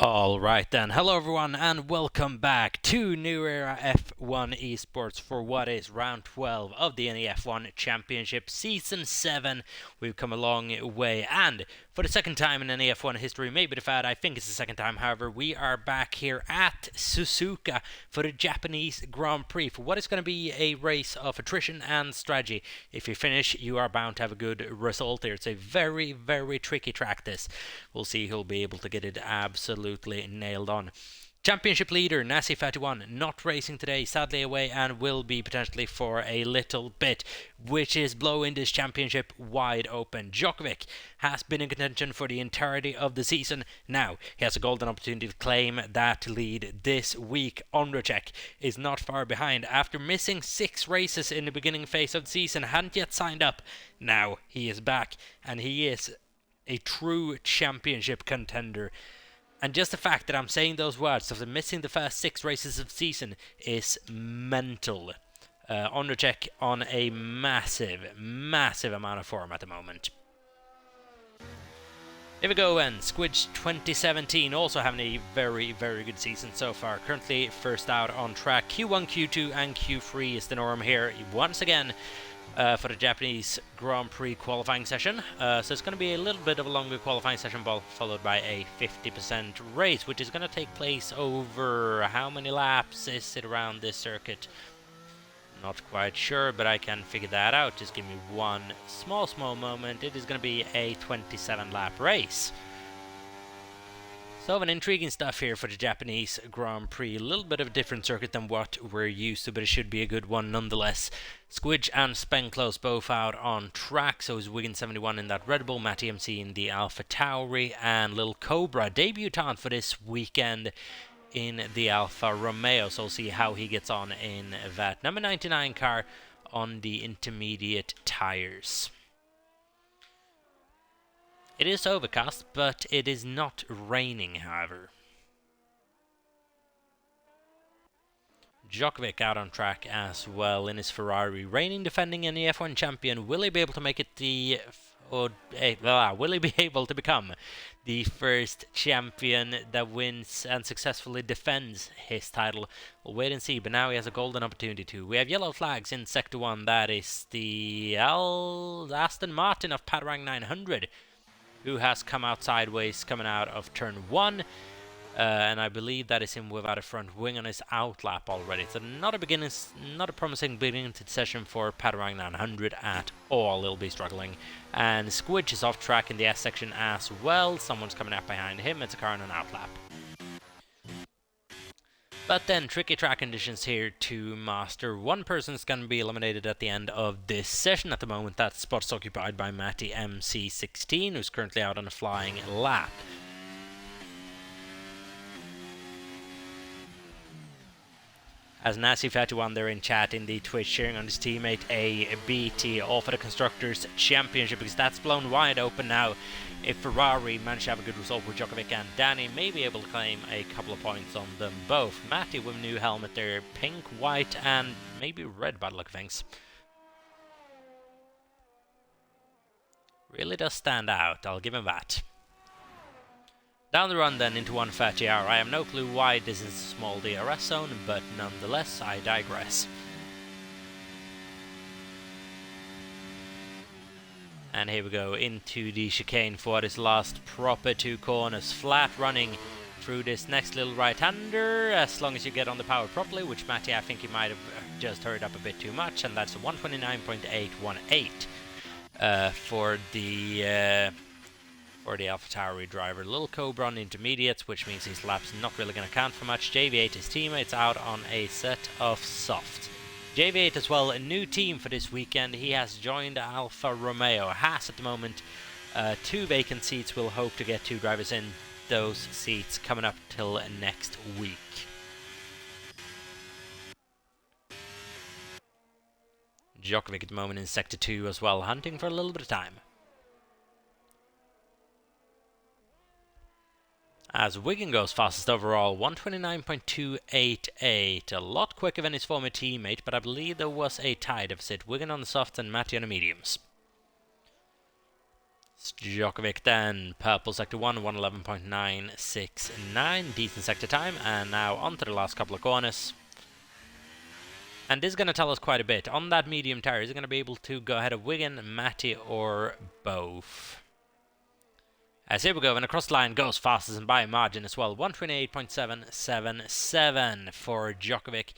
Alright then, hello everyone and welcome back to New Era F1 Esports for what is round 12 of the NEF1 Championship Season 7. We've come a long way, and for the second time in NEF1 history, maybe the fact I think it's the second time, however, we are back here at Suzuka for the Japanese Grand Prix for what is going to be a race of attrition and strategy. If you finish, you are bound to have a good result here. It's a very, very tricky track this. We'll see who'll be able to get it absolutely nailed on. Championship leader NEF1 not racing today, sadly away, and will be potentially for a little bit, which is blowing this championship wide open. Djokovic has been in contention for the entirety of the season. Now he has a golden opportunity to claim that lead this week. Ondrejek is not far behind after missing 6 races in the beginning phase of the season, hadn't yet signed up. Now he is back, and he is a true championship contender. And just the fact that I'm saying those words after missing the first 6 races of the season is mental. Ondrejek on a massive amount of form at the moment. Here we go, and Squidge 2017 also having a very good season so far. Currently first out on track. Q1, Q2 and Q3 is the norm here once again. For the Japanese Grand Prix qualifying session. So it's going to be a little bit of a longer qualifying session, followed by a 50% race, which is going to take place over how many laps is it around this circuit? Not quite sure, but I can figure that out. Just give me one small moment. It is going to be a 27 lap race. So, an intriguing stuff here for the Japanese Grand Prix. A little bit of a different circuit than what we're used to, but it should be a good one nonetheless. Squidge and Spenclose both out on track. So is Wiggin71 in that Red Bull, Matty MC in the Alpha Tauri, and Lil Cobra, debutant for this weekend in the Alfa Romeo. So we'll see how he gets on in that number 99 car on the intermediate tires. It is overcast, but it is not raining, however. Djokovic out on track as well in his Ferrari. Reigning defending NEF1 champion. Will he be able to make it will he be able to become the first champion that wins and successfully defends his title? We'll wait and see, but now he has a golden opportunity to. We have yellow flags in Sector 1. That is the Aston Martin of Padrang 900. Who has come out sideways, coming out of turn 1. And I believe that is him without a front wing on his outlap already. So not a promising beginning to the session for Padrang 900 at all. He'll be struggling. And Squidge is off track in the S section as well. Someone's coming up behind him. It's a car on an outlap. But then, tricky track conditions here to master. One person's going to be eliminated at the end of this session. At the moment, that spot's occupied by Matty MC16, who's currently out on a flying lap. As NEF1 there in chat in the Twitch, cheering on his teammate ABT, all for the Constructors' Championship, because that's blown wide open now. If Ferrari manage to have a good result with Djokovic and Danny, may be able to claim a couple of points on them both. Matty with a new helmet there, pink, white, and maybe red by the look of things. Really does stand out, I'll give him that. Down the run then into 130R. I have no clue why this is a small DRS zone, but nonetheless, I digress. And here we go into the chicane for this last proper 2 corners. Flat running through this next little right-hander, as long as you get on the power properly, which Matty, I think he might have just hurried up a bit too much, and that's 129.818 for the AlphaTauri driver. Lil Cobra on intermediates, which means his lap's not really going to count for much. JV8, his teammates, out on a set of softs. JV8 as well, a new team for this weekend. He has joined Alfa Romeo. Has at the moment 2 vacant seats. We'll hope to get 2 drivers in those seats coming up till next week. Djokovic at the moment in Sector 2 as well, hunting for a little bit of time. As Wiggin goes fastest overall, 129.288, a lot quicker than his former teammate, but I believe there was a tie deficit. Wiggin on the softs and Matty on the mediums. Djokovic then, purple sector 1, 111.969, decent sector time, and now onto the last couple of corners. And this is going to tell us quite a bit. On that medium tire, is it going to be able to go ahead of Wigan, Matty, or both? As here we go, and across the line goes fastest and by a margin as well. 128.777 for Djokovic.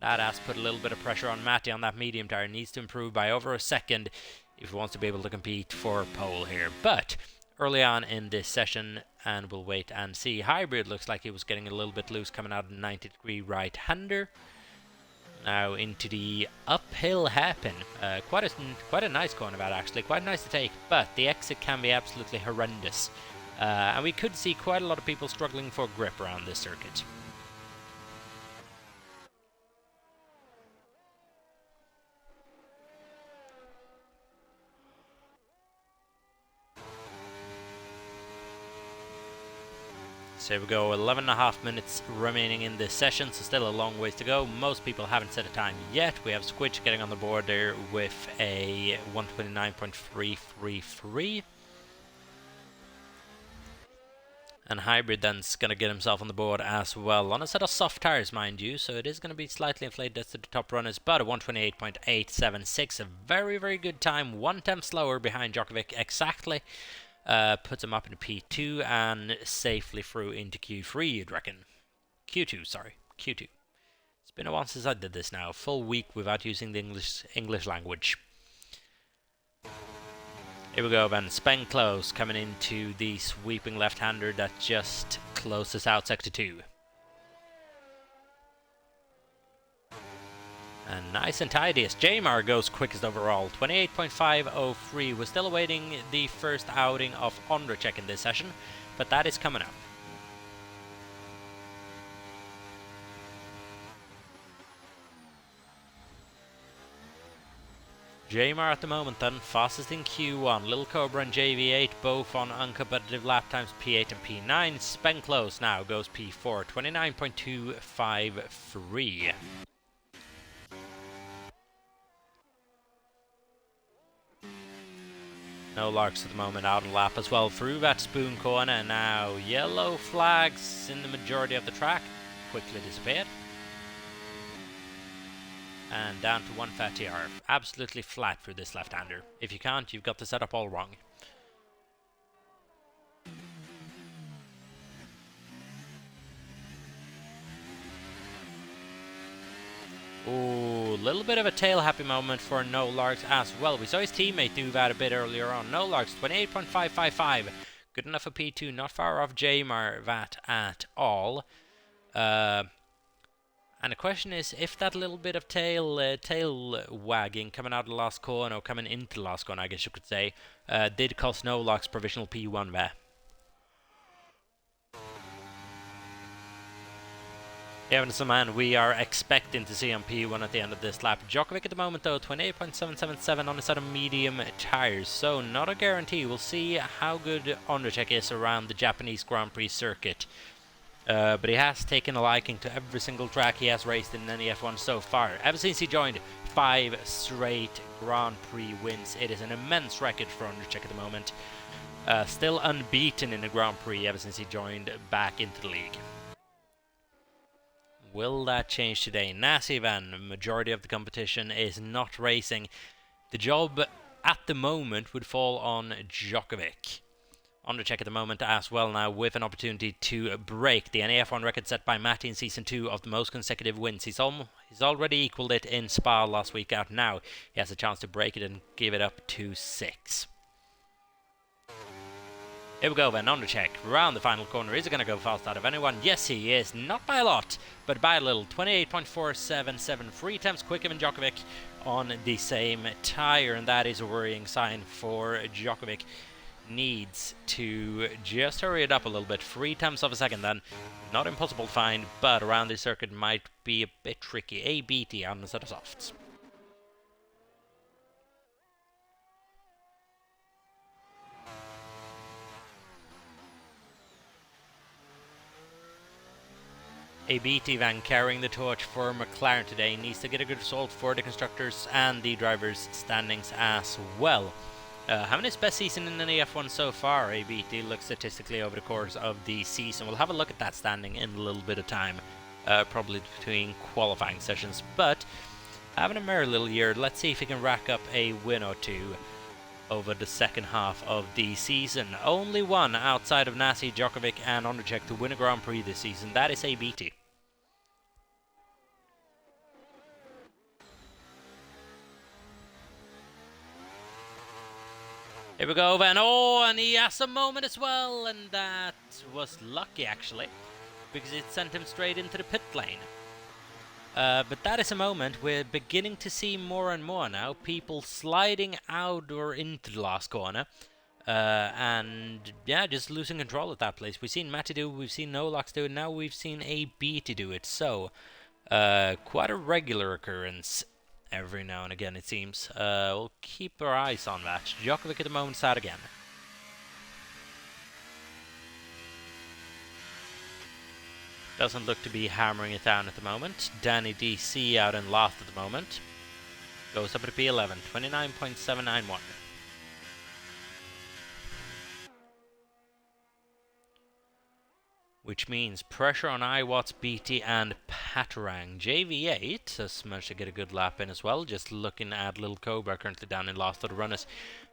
That has put a little bit of pressure on Matty on that medium tire. Needs to improve by over a second if he wants to be able to compete for pole here. But early on in this session, and we'll wait and see. Hybrid looks like he was getting a little bit loose coming out of the 90-degree right-hander. Now into the uphill hairpin. Quite a nice corner that actually. Quite nice to take, but the exit can be absolutely horrendous. And we could see quite a lot of people struggling for grip around this circuit. So here we go, 11.5 minutes remaining in this session, so still a long ways to go. Most people haven't set a time yet. We have Squidge getting on the board there with a 129.333. And Hybrid then's going to get himself on the board as well, on a set of soft tires, mind you, so it is going to be slightly inflated to the top runners, but a 128.876, a very, very good time, 1/10 slower behind Djokovic exactly. Puts him up into P2 and safely through into Q3, you'd reckon. Q2, sorry. Q2. It's been a while since I did this now. Full week without using the English language. Here we go, then. Spen close coming into the sweeping left-hander that just closes out Sector 2. And nice and tidy as Jamar goes quickest overall, 28.503. We're still awaiting the first outing of Ondrejek in this session, but that is coming up. Jamar at the moment then, fastest in Q1. Little Cobra and JV8 both on uncompetitive lap times P8 and P9. Spen close now goes P4, 29.253. No Larks at the moment out on lap as well through that spoon corner. Now yellow flags in the majority of the track. Quickly disappeared. And down to 130R. Absolutely flat for this left-hander. If you can't, you've got the setup all wrong. Ooh, little bit of a tail happy moment for No Larks as well. We saw his teammate do that a bit earlier on. No Larks, 28.555. Good enough for P2, not far off Jamar that at all. And the question is, if that little bit of tail wagging coming out of the last corner, or coming into the last corner, I guess you could say, did cost No Larks provisional P1 there. Yeah, and it's a man we are expecting to see on P1 at the end of this lap. Djokovic at the moment though, 28.777 on a set of medium tires, so not a guarantee. We'll see how good Ondrejek is around the Japanese Grand Prix circuit. But he has taken a liking to every single track he has raced in NEF1 so far. Ever since he joined, 5 straight Grand Prix wins. It is an immense record for Ondrejek at the moment. Still unbeaten in the Grand Prix ever since he joined back into the league. Will that change today? Nasivan, the majority of the competition, is not racing. The job at the moment would fall on Djokovic. Ondrejek at the moment as well now with an opportunity to break the NEF1 record set by Matty in Season 2 of the most consecutive wins. He's already equalled it in Spa last week out. Now he has a chance to break it and give it up to 6. Here we go then, Ondrejek, round the final corner. Is he going to go fast out of anyone? Yes, he is. Not by a lot, but by a little. 28.477, 3 times quicker than Djokovic on the same tire, and that is a worrying sign for Djokovic. Needs to just hurry it up a little bit. 3 times of a second then. Not impossible to find, but around this circuit might be a bit tricky. A BT on the set of softs. ABT Van carrying the torch for McLaren today. Needs to get a good result for the constructors and the drivers' standings as well. Having his best season in the NEF1 so far, ABT looks statistically over the course of the season. We'll have a look at that standing in a little bit of time, probably between qualifying sessions. But having a merry little year, let's see if he can rack up a win or two over the second half of the season. Only one outside of Nasi, Djokovic and Ondřejk to win a Grand Prix this season. That is ABT. Here we go, Van. Oh, and he has a moment as well, and that was lucky actually, because it sent him straight into the pit lane. But that is a moment we're beginning to see more and more now. People sliding out or into the last corner. And yeah, just losing control at that place. We've seen Matty do it, we've seen Nolax do it, now we've seen AB to do it. So, quite a regular occurrence every now and again, it seems. We'll keep our eyes on that. Djokovic at the moment's out again. Doesn't look to be hammering it down at the moment. Danny DC out in last at the moment. Goes up to P11, 29.791. Which means pressure on Iwatts, BT and Patarang. JV8 has managed to get a good lap in as well. Just looking at Little Cobra currently down in last of the runners.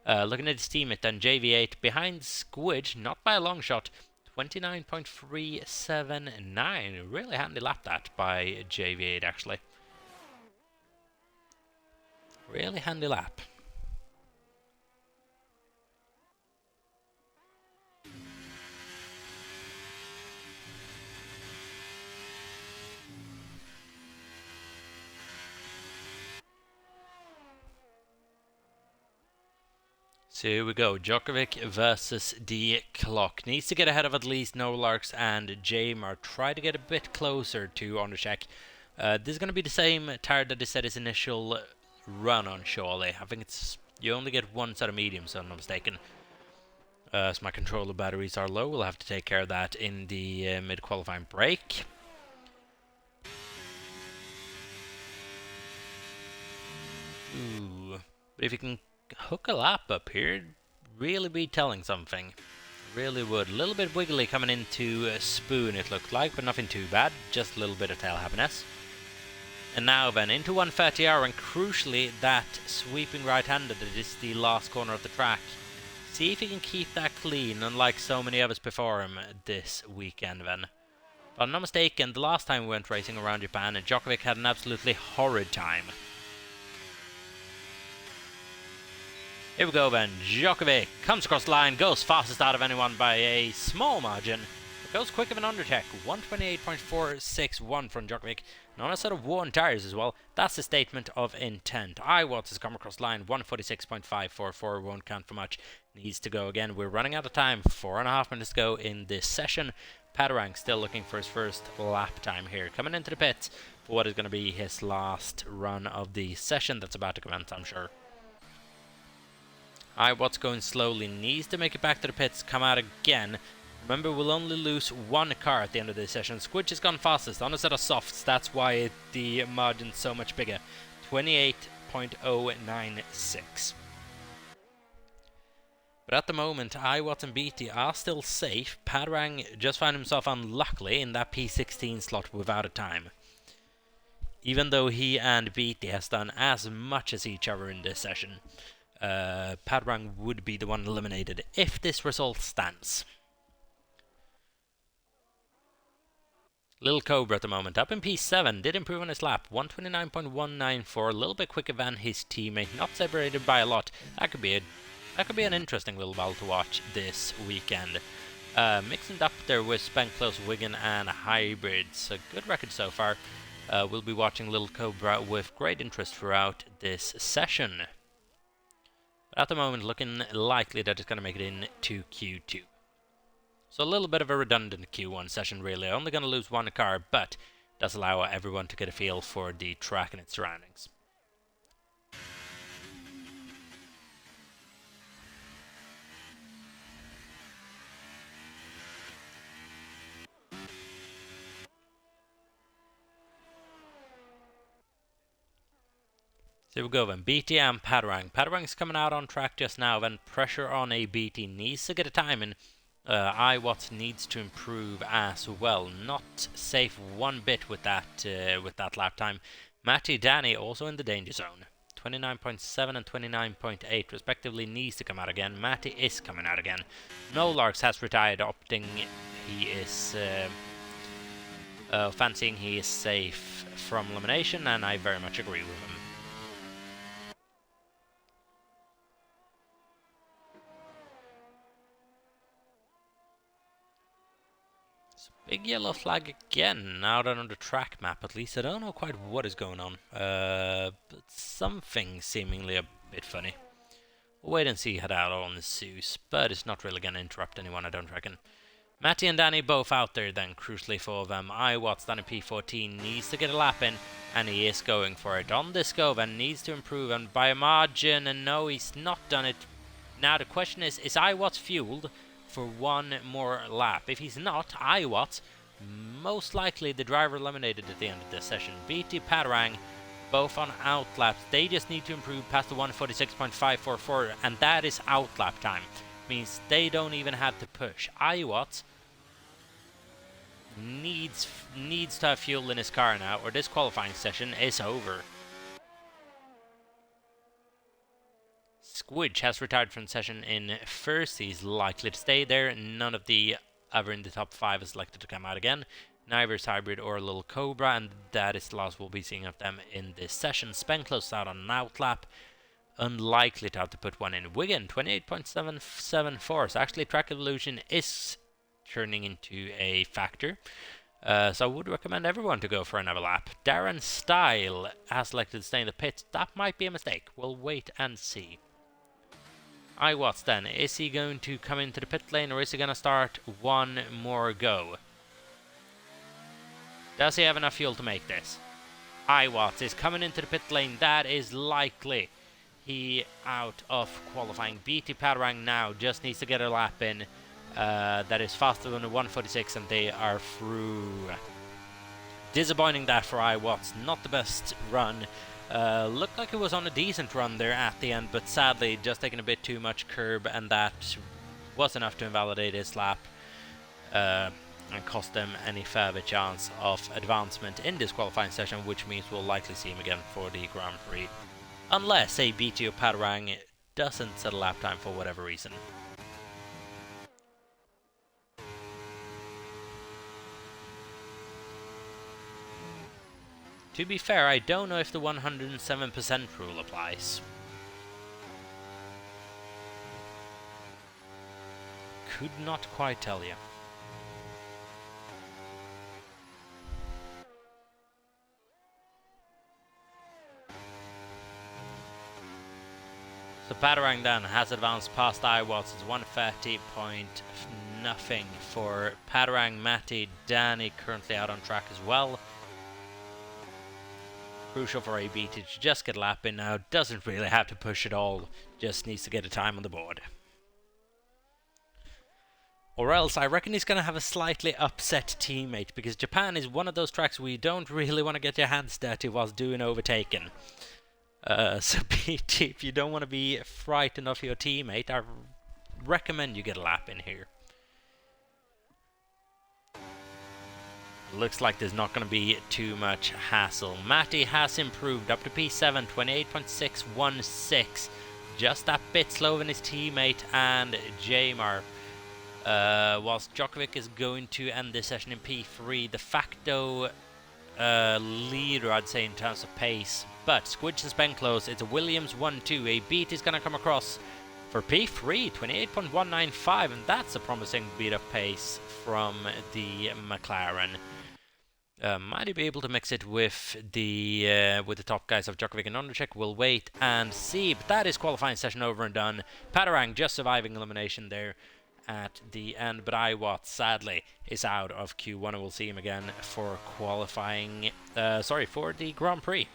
Looking at his teammate then, JV8 behind Squidge, not by a long shot. 29.379. Really handy lap that by JV8 actually. Really handy lap. So here we go, Djokovic versus the clock. Needs to get ahead of at least Nolarks and Jamar. Try to get a bit closer to Ondřejk. This is going to be the same tire that he set his initial run on, surely. I think it's, you only get one set of mediums, if I'm not mistaken. So my controller batteries are low. We'll have to take care of that in the mid-qualifying break. Ooh, but if you can hook a lap up here, really be telling something. Really would. A little bit wiggly coming into Spoon, it looked like, but nothing too bad. Just a little bit of tail happiness. And now then, into 130R, and crucially, that sweeping right-hander that is the last corner of the track. See if he can keep that clean, unlike so many others before him this weekend then. If I'm not mistaken, the last time we went racing around Japan, Djokovic had an absolutely horrid time. Here we go then, Djokovic comes across the line, goes fastest out of anyone by a small margin. It goes quicker than Ondřejk, 128.461 from Djokovic. And on a set of worn tires as well, that's a statement of intent. Iwatts has come across the line, 146.544, won't count for much. Needs to go again. We're running out of time, 4.5 minutes to go in this session. Patarang still looking for his first lap time here. Coming into the pits for what is going to be his last run of the session that's about to commence, I'm sure. Iwatts going slowly, needs to make it back to the pits, come out again. Remember, we'll only lose one car at the end of this session. Squidge has gone fastest on a set of softs, that's why the margin's so much bigger. 28.096. But at the moment, Iwatts and BT are still safe. Patarang just found himself unluckily in that P16 slot without a time. Even though he and BT has done as much as each other in this session. Patarang would be the one eliminated if this result stands. Little Cobra at the moment, up in P7, did improve on his lap, 129.194, a little bit quicker than his teammate, not separated by a lot. That could be an interesting little battle to watch this weekend. Mixing up there with Spenclose, Wigan and Hybrids, a good record so far. We'll be watching Little Cobra with great interest throughout this session. At the moment, looking likely that it's going to make it into Q2. So a little bit of a redundant Q1 session, really. Only going to lose one car, but does allow everyone to get a feel for the track and its surroundings. So we go then, BT and Padarang. Padarang's coming out on track just now, then pressure on a BT. Needs to get a time in. iWatts needs to improve as well. Not safe one bit with that lap time. Matty Danny also in the danger zone. 29.7 and 29.8 respectively needs to come out again. Matty is coming out again. Nolarks has retired, opting he is fancying he is safe from elimination, and I very much agree with him. Big yellow flag again, out on the track map at least. I don't know quite what is going on, but something seemingly a bit funny. We'll wait and see how that all ensues, but it's not really going to interrupt anyone, I don't reckon. Matty and Danny both out there then, crucially for them. iWatts down in P14 needs to get a lap in, and he is going for it. On this go then, needs to improve, and by a margin, and no, he's not done it. Now the question is iWatts fueled for one more lap? If he's not, iWatts, most likely the driver eliminated at the end of this session. BT Padarang, both on outlaps. They just need to improve past the 146.544, and that is outlap time. Means they don't even have to push. iWatts needs to have fuel in his car now, or this qualifying session is over. Squidge has retired from the session in first. He's likely to stay there. None of the other in the top 5 is likely to come out again. Neither is Hybrid or Little Cobra, and that is the last we'll be seeing of them in this session. Spenclose out on an outlap. Unlikely to have to put one in. Wigan, 28.774. So actually track evolution is turning into a factor. So I would recommend everyone to go for another lap. Darren Style has selected to stay in the pits. That might be a mistake. We'll wait and see. iWatts then, is he going to come into the pit lane, or is he going to start one more go? Does he have enough fuel to make this? iWatts is coming into the pit lane. That is likely. He out of qualifying. BT Padarang now just needs to get a lap in. That is faster than the 146, and they are through. Disappointing that for iWatts. Not the best run. Looked like it was on a decent run there at the end, but sadly just taking a bit too much curb, and that was enough to invalidate his lap and cost them any further chance of advancement in this qualifying session, which means we'll likely see him again for the Grand Prix. Unless a BT or Padarang doesn't set a lap time for whatever reason. To be fair, I don't know if the 107% rule applies. Could not quite tell you. So Padarang then has advanced past iWatts. It's 130 point nothing for Padarang. Matty Danny currently out on track as well. Crucial for AB to just get a lap in now. Doesn't really have to push at all. Just needs to get a time on the board. Or else I reckon he's going to have a slightly upset teammate, because Japan is one of those tracks where you don't really want to get your hands dirty whilst doing overtaken. So BT, if you don't want to be frightened of your teammate, I recommend you get a lap in here. Looks like there's not going to be too much hassle. Matty has improved up to P7, 28.616. Just that bit slower than his teammate and Jamar. Whilst Djokovic is going to end this session in P3, de facto leader, I'd say, in terms of pace. But Squidge and Spenclose, it's a Williams 1-2. A beat is going to come across for P3, 28.195, and that's a promising beat of pace from the McLaren. Might he be able to mix it with the top guys of Djokovic and Ondrzejczyk? We'll wait and see. But that is qualifying session over and done. Padarang just surviving elimination there at the end, but iWatts sadly is out of Q1, and we'll see him again for qualifying. For the Grand Prix.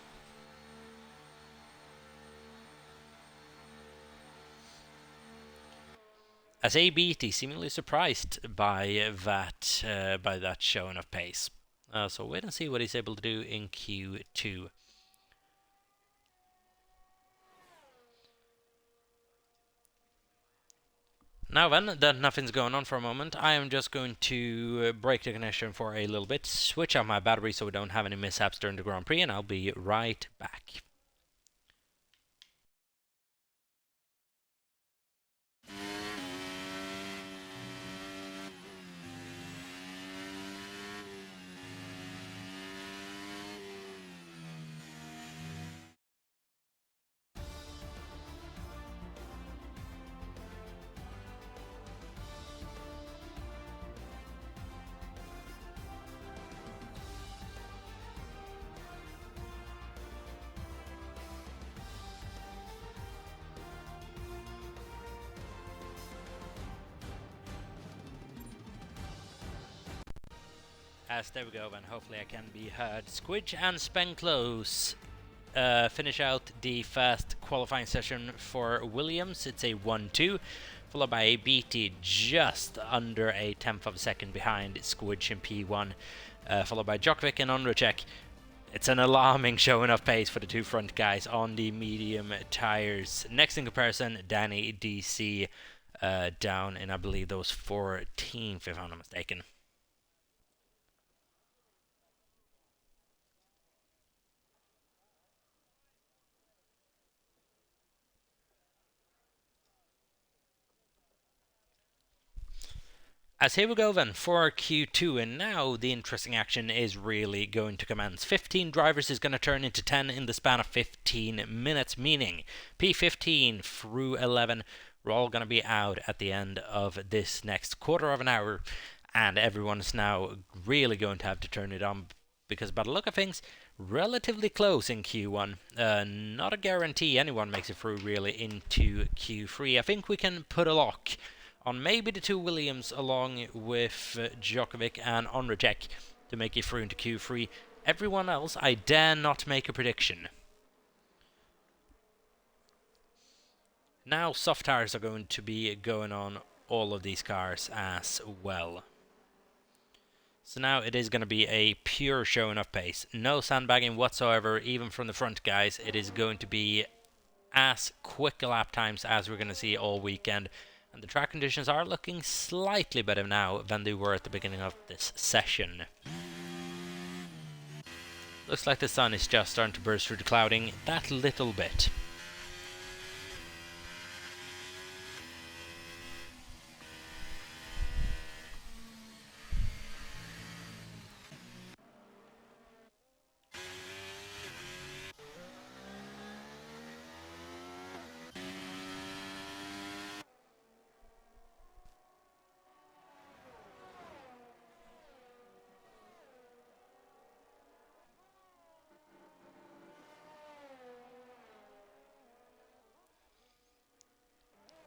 As ABT seemingly surprised by that showing of pace. So wait and see what he's able to do in Q2. Now then, that nothing's going on for a moment, I am just going to break the connection for a little bit, switch out my battery so we don't have any mishaps during the Grand Prix, and I'll be right back. There we go, and hopefully I can be heard. Squidge and Spenclose finish out the first qualifying session for Williams. It's a 1-2, followed by a BT just under a tenth of a second behind Squidge in P1, followed by Djokovic and Ondrejek. It's an alarming showing of pace for the two front guys on the medium tires. Next in comparison, Danny DC down in, I believe, those 14th, if I'm not mistaken. As here we go then for Q2, and now the interesting action is really going to commence. 15 drivers is going to turn into 10 in the span of 15 minutes, meaning P15 through 11 we're all going to be out at the end of this next quarter of an hour, and everyone's now really going to have to turn it on, because by the look of things, relatively close in Q1. Not a guarantee anyone makes it through really into Q3. I think we can put a lock on maybe the two Williams along with Djokovic and Ondrejek to make it through into Q3. Everyone else, I dare not make a prediction. Now soft tires are going to be going on all of these cars as well. So now it is going to be a pure showing of pace. No sandbagging whatsoever, even from the front guys. It is going to be as quick lap times as we're going to see all weekend. And the track conditions are looking slightly better now than they were at the beginning of this session. Looks like the sun is just starting to burst through the clouding that little bit.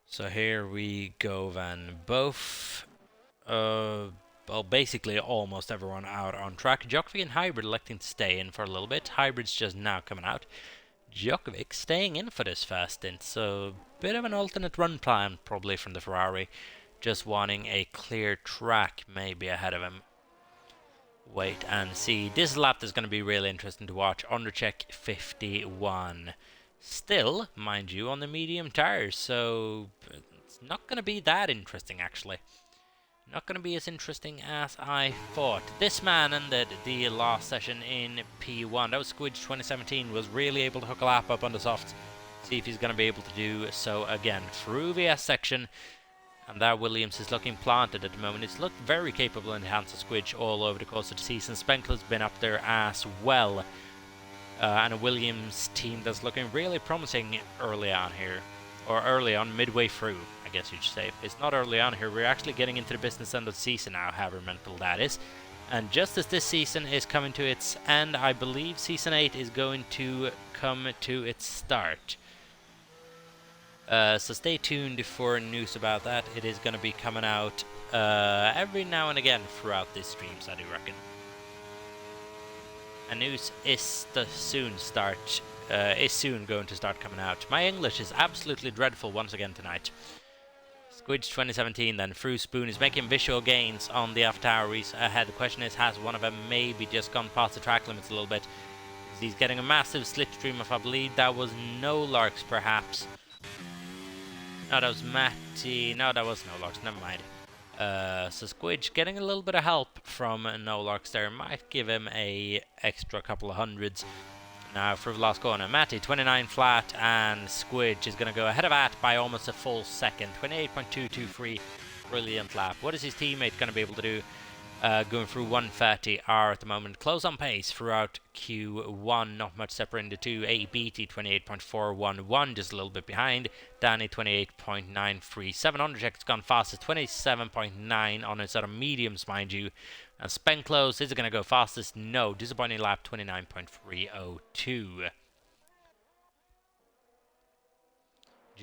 So here we go then. Both, well, basically almost everyone out on track. Djokovic and Hybrid electing to stay in for a little bit. Hybrid's just now coming out. Djokovic staying in for this first stint, so bit of an alternate run plan probably from the Ferrari. Just wanting a clear track maybe ahead of him. Wait and see. This lap is going to be really interesting to watch. Ondrejek 51. Still, mind you, on the medium tires, so it's not going to be that interesting, actually. Not going to be as interesting as I thought. This man ended the last session in P1. That was Squidge 2017, was really able to hook a lap up on the softs. See if he's going to be able to do so again through the S section. And that Williams is looking planted at the moment. It's looked very capable in the hands of Squidge all over the course of the season. Spenkler's been up there as well. And a Williams team that's looking really promising early on here. Or early on, midway through, I guess you should say. It's not early on here. We're actually getting into the business end of the season now, however mental that is. And just as this season is coming to its end, I believe Season 8 is going to come to its start. So stay tuned for news about that. It is going to be coming out every now and again throughout these streams, I do reckon. And news is soon going to start coming out. My English is absolutely dreadful once again tonight. Squidge 2017 then through Spoon is making visual gains on the AlphaTauris ahead. The question is, has one of them maybe just gone past the track limits a little bit? He's getting a massive slipstream of, I believe that was no Larks perhaps. No, that was Matty. No, that was Nolux. Never mind. So Squidge getting a little bit of help from Nolux there. Might give him a extra couple of hundreds. Now for the last corner, Matty 29 flat, and Squidge is going to go ahead of that by almost a full second. 28.223. Brilliant lap. What is his teammate going to be able to do? Going through 130R at the moment. Close on pace throughout Q1. Not much separating the two. ABT 28.411, just a little bit behind. Danny 28.93. 700 checks gone fastest. 27.9 on his sort of mediums, mind you. And Spenclose, is it going to go fastest? No. Disappointing lap 29.302.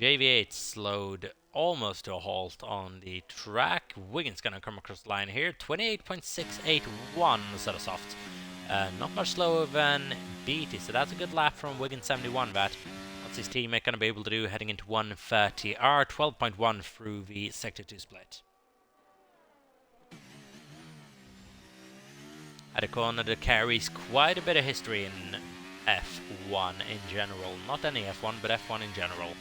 JV8 slowed almost to a halt on the track. Wiggins going to come across the line here. 28.681 sort of soft. Not much slower than Beatty, so that's a good lap from Wiggins 71. That. What's his teammate going to be able to do heading into 130? R12.1 through the Sector 2 split. At a corner that carries quite a bit of history in F1 in general. Not any F1, but F1 in general.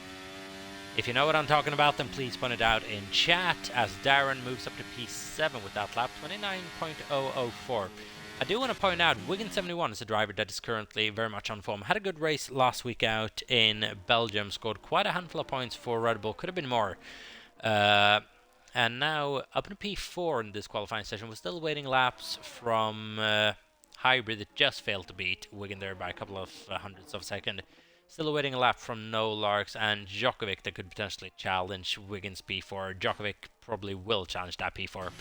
If you know what I'm talking about, then please point it out in chat as Darren moves up to P7 with that lap, 29.004. I do want to point out, Wiggins71 is a driver that is currently very much on form. Had a good race last week out in Belgium, scored quite a handful of points for Red Bull, could have been more. And now up to P4 in this qualifying session. We're still waiting laps from Hybrid that just failed to beat Wiggin there by a couple of hundredths of a second. Still awaiting a lap from No Larks and Djokovic that could potentially challenge Wiggins P4. Djokovic probably will challenge that P4.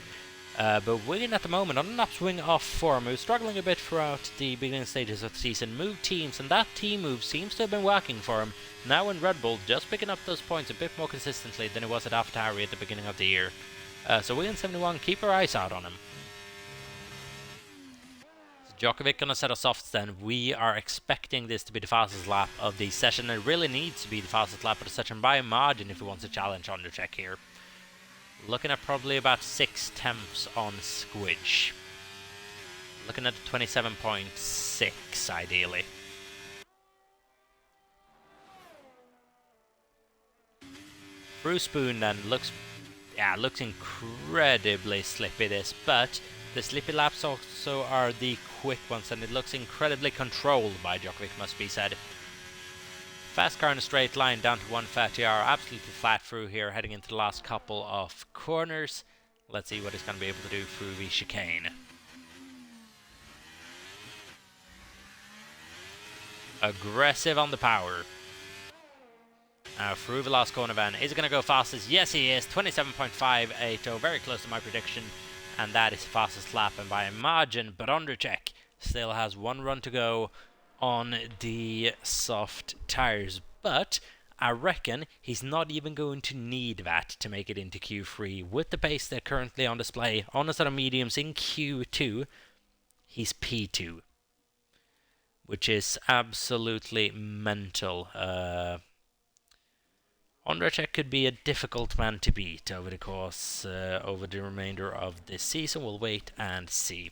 But Wiggin at the moment on an upswing of form. He was struggling a bit throughout the beginning stages of the season. Moved teams, and that team move seems to have been working for him. Now in Red Bull, just picking up those points a bit more consistently than it was at AlphaTauri at the beginning of the year. So Wiggins71, keep your eyes out on him. Djokovic gonna set us off then. We are expecting this to be the fastest lap of the session. It really needs to be the fastest lap of the session by a margin if he wants to challenge Undercheck here. Looking at probably about 6/10 on Squidge. Looking at 27.6 ideally. Through Spoon then looks incredibly slippy this, but the slippy laps also are the quick ones, and it looks incredibly controlled by Djokovic, must be said. Fast car in a straight line down to 130R, absolutely flat through here, heading into the last couple of corners. Let's see what he's going to be able to do through the chicane. Aggressive on the power. Now through the last corner van. Is he going to go fastest? Yes, he is. 27.580, very close to my prediction. And that is the fastest lap, and by a margin. But Undercheck still has one run to go on the soft tires. But I reckon he's not even going to need that to make it into Q3. With the pace they're currently on display on the sort of mediums in Q2, he's P2. Which is absolutely mental. Ondracek could be a difficult man to beat over the course, over the remainder of this season. We'll wait and see.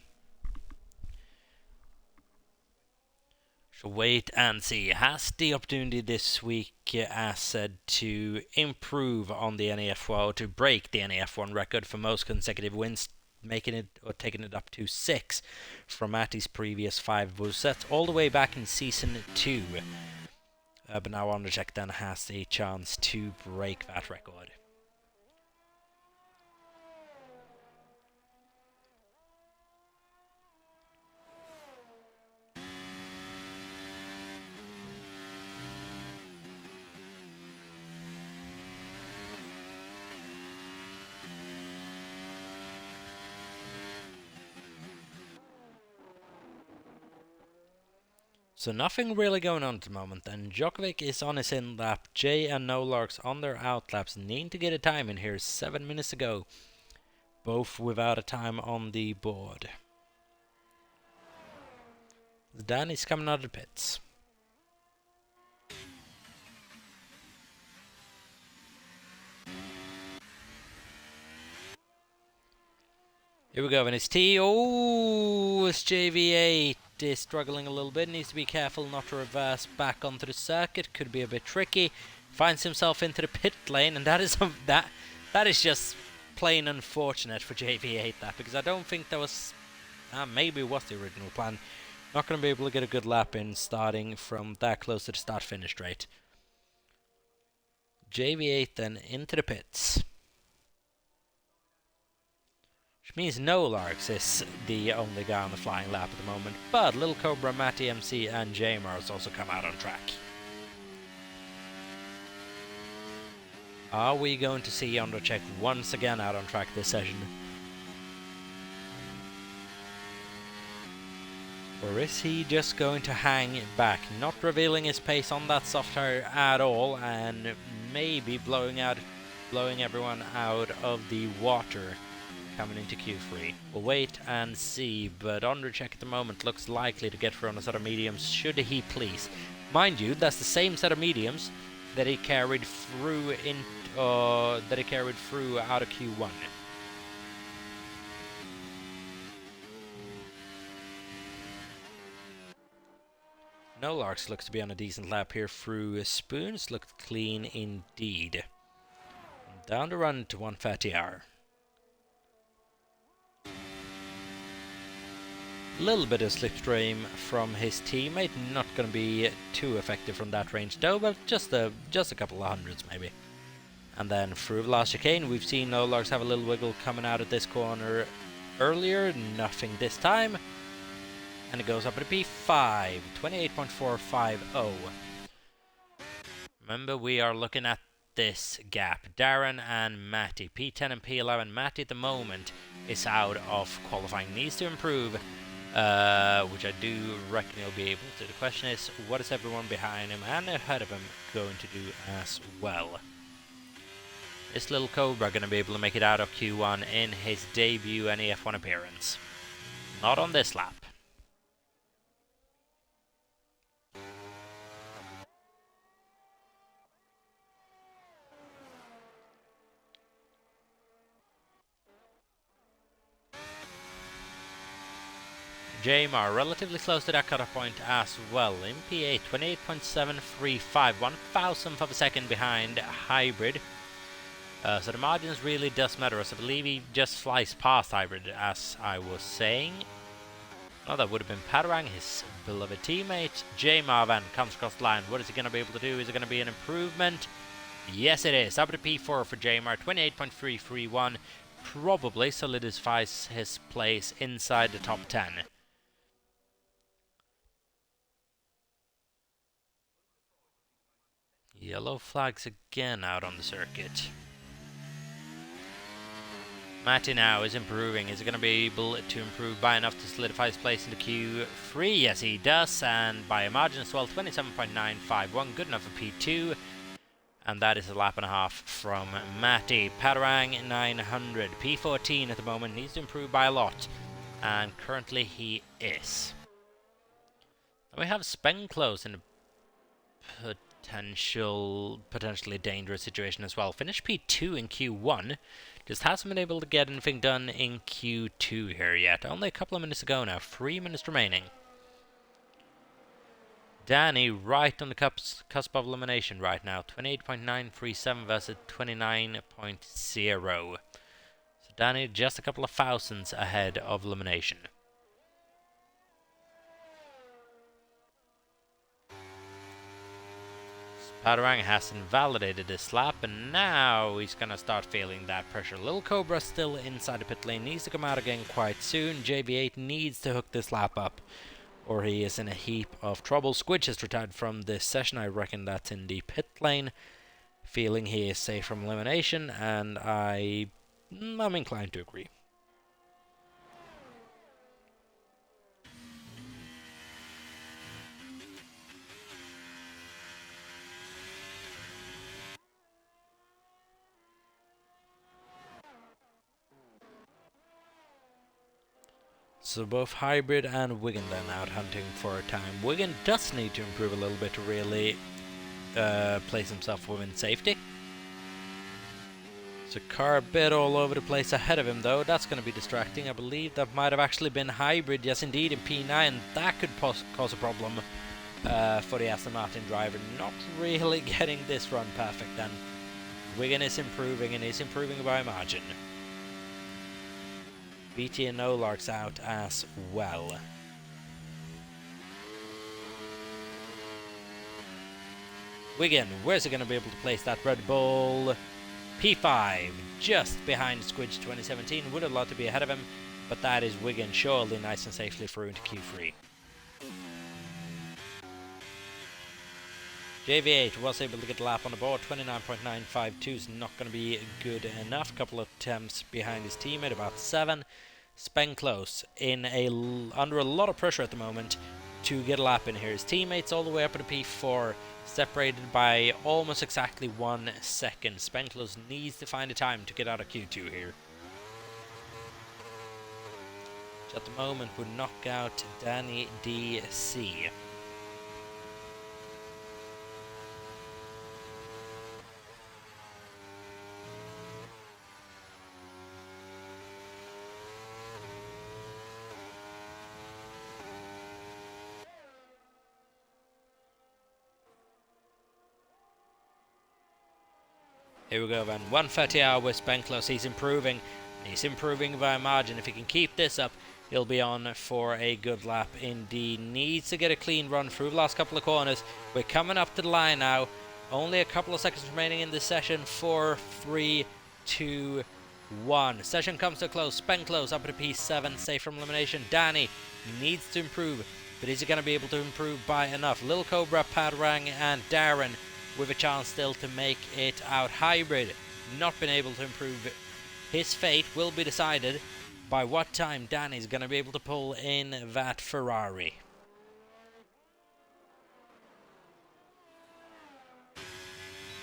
So wait and see. Has the opportunity this week, as said, to improve on the NEF1, to break the NEF1 record for most consecutive wins, making it or taking it up to 6 from Matty's previous 5 was set all the way back in season 2. But now Ondracek then has a chance to break that record. So nothing really going on at the moment then. Djokovic is on his in lap. Jay and No Larks on their out laps. Need to get a time in here 7 minutes ago. Both without a time on the board. Danny's coming out of the pits. Here we go, and it's T. Oh, it's JV8. Is struggling a little bit, needs to be careful not to reverse back onto the circuit, could be a bit tricky. finds himself into the pit lane, and that is just plain unfortunate for JV8, that, because I don't think that was maybe it was the original plan. Not going to be able to get a good lap in starting from that close to the start finish straight. JV8 then into the pits. Which means Nolarx is the only guy on the flying lap at the moment, but Little Cobra, Matty MC and J-Mars also come out on track. Are we going to see Undercheck once again out on track this session? Or is he just going to hang back, not revealing his pace on that soft tire at all, and maybe blowing everyone out of the water coming into Q3? We'll wait and see, but Undercheck at the moment looks likely to get through on a set of mediums, should he please. Mind you, that's the same set of mediums that he carried through out of Q1. Nolarx looks to be on a decent lap here through Spoons, looked clean indeed. Down the run to 1 fatty hour. Little bit of slipstream from his teammate, not going to be too effective from that range though, but just a couple of hundreds maybe. And then through the last chicane, we've seen Nolarx have a little wiggle coming out of this corner earlier, nothing this time. And it goes up to P5, 28.450. Remember, we are looking at this gap. Darren and Matty, P10 and P11. Matty at the moment is out of qualifying, needs to improve, which I do reckon he'll be able to. The question is, what is everyone behind him and ahead of him going to do as well? Is Little Cobra going to be able to make it out of Q1 in his debut NEF1 appearance? Not on this lap. Jamar relatively close to that cutoff point as well. In P8, 28.735, 1,000th of a second behind Hybrid. So the margins really does matter, as I believe he just flies past Hybrid, as I was saying. Oh, that would have been Padarang, his beloved teammate. Jamar then comes across the line. What is he going to be able to do? Is it going to be an improvement? Yes, it is. Up to P4 for Jamar, 28.331. Probably solidifies his place inside the top 10. Yellow flags again out on the circuit. Matty now is improving. Is he going to be able to improve by enough to solidify his place in the Q3? Yes, he does, and by a margin as well, 27.951. Good enough for P2. And that is a lap and a half from Matty. Padarang 900. P14 at the moment, needs to improve by a lot. And currently he is. We have Spenclose in a potentially dangerous situation as well. Finished P2 in Q1. Just hasn't been able to get anything done in Q2 here yet. Only a couple of minutes ago now. 3 minutes remaining. Danny right on the cusp of elimination right now. 28.937 versus 29.0. So Danny just a couple of thousandths ahead of elimination. Padarang has invalidated this lap, and now he's going to start feeling that pressure. Little Cobra still inside the pit lane, needs to come out again quite soon. JV8 needs to hook this lap up, or he is in a heap of trouble. Squidge has retired from this session. I reckon that's in the pit lane. Feeling he is safe from elimination, and I'm inclined to agree. So both Hybrid and Wigan then out hunting for a time. Wigan does need to improve a little bit to really place himself within safety. So car a bit all over the place ahead of him though. That's going to be distracting. I believe that might have actually been Hybrid. Yes indeed, in P9. That could cause a problem for the Aston Martin driver. Not really getting this run perfect then. Wigan is improving and is improving by a margin. BT and Nolark's out as well. Wigan, where's he going to be able to place that Red Bull? P5, just behind Squidge 2017. Would have loved to be ahead of him, but that is Wigan surely nice and safely through into Q3. JV8 was able to get the lap on the board. 29.952 is not going to be good enough. Couple of attempts behind his teammate, about 7. Spenclose under a lot of pressure at the moment to get a lap in here. His teammates all the way up at the P4, separated by almost exactly 1 second. Spenclose needs to find a time to get out of Q2 here. Which at the moment would knock out Danny DC. Here we go then, 1:30 hour with Spenclose. He's improving. He's improving by a margin. If he can keep this up, he'll be on for a good lap indeed. Needs to get a clean run through the last couple of corners. We're coming up to the line now. Only a couple of seconds remaining in this session. 4, 3, 2, 1. Session comes to a close. Spenclose up at a P7, safe from elimination. Danny needs to improve, but is he going to be able to improve by enough? Lil Cobra, Padrang and Darren with a chance still to make it out. Hybrid not been able to improve. His fate will be decided by what time Danny's going to be able to pull in that Ferrari.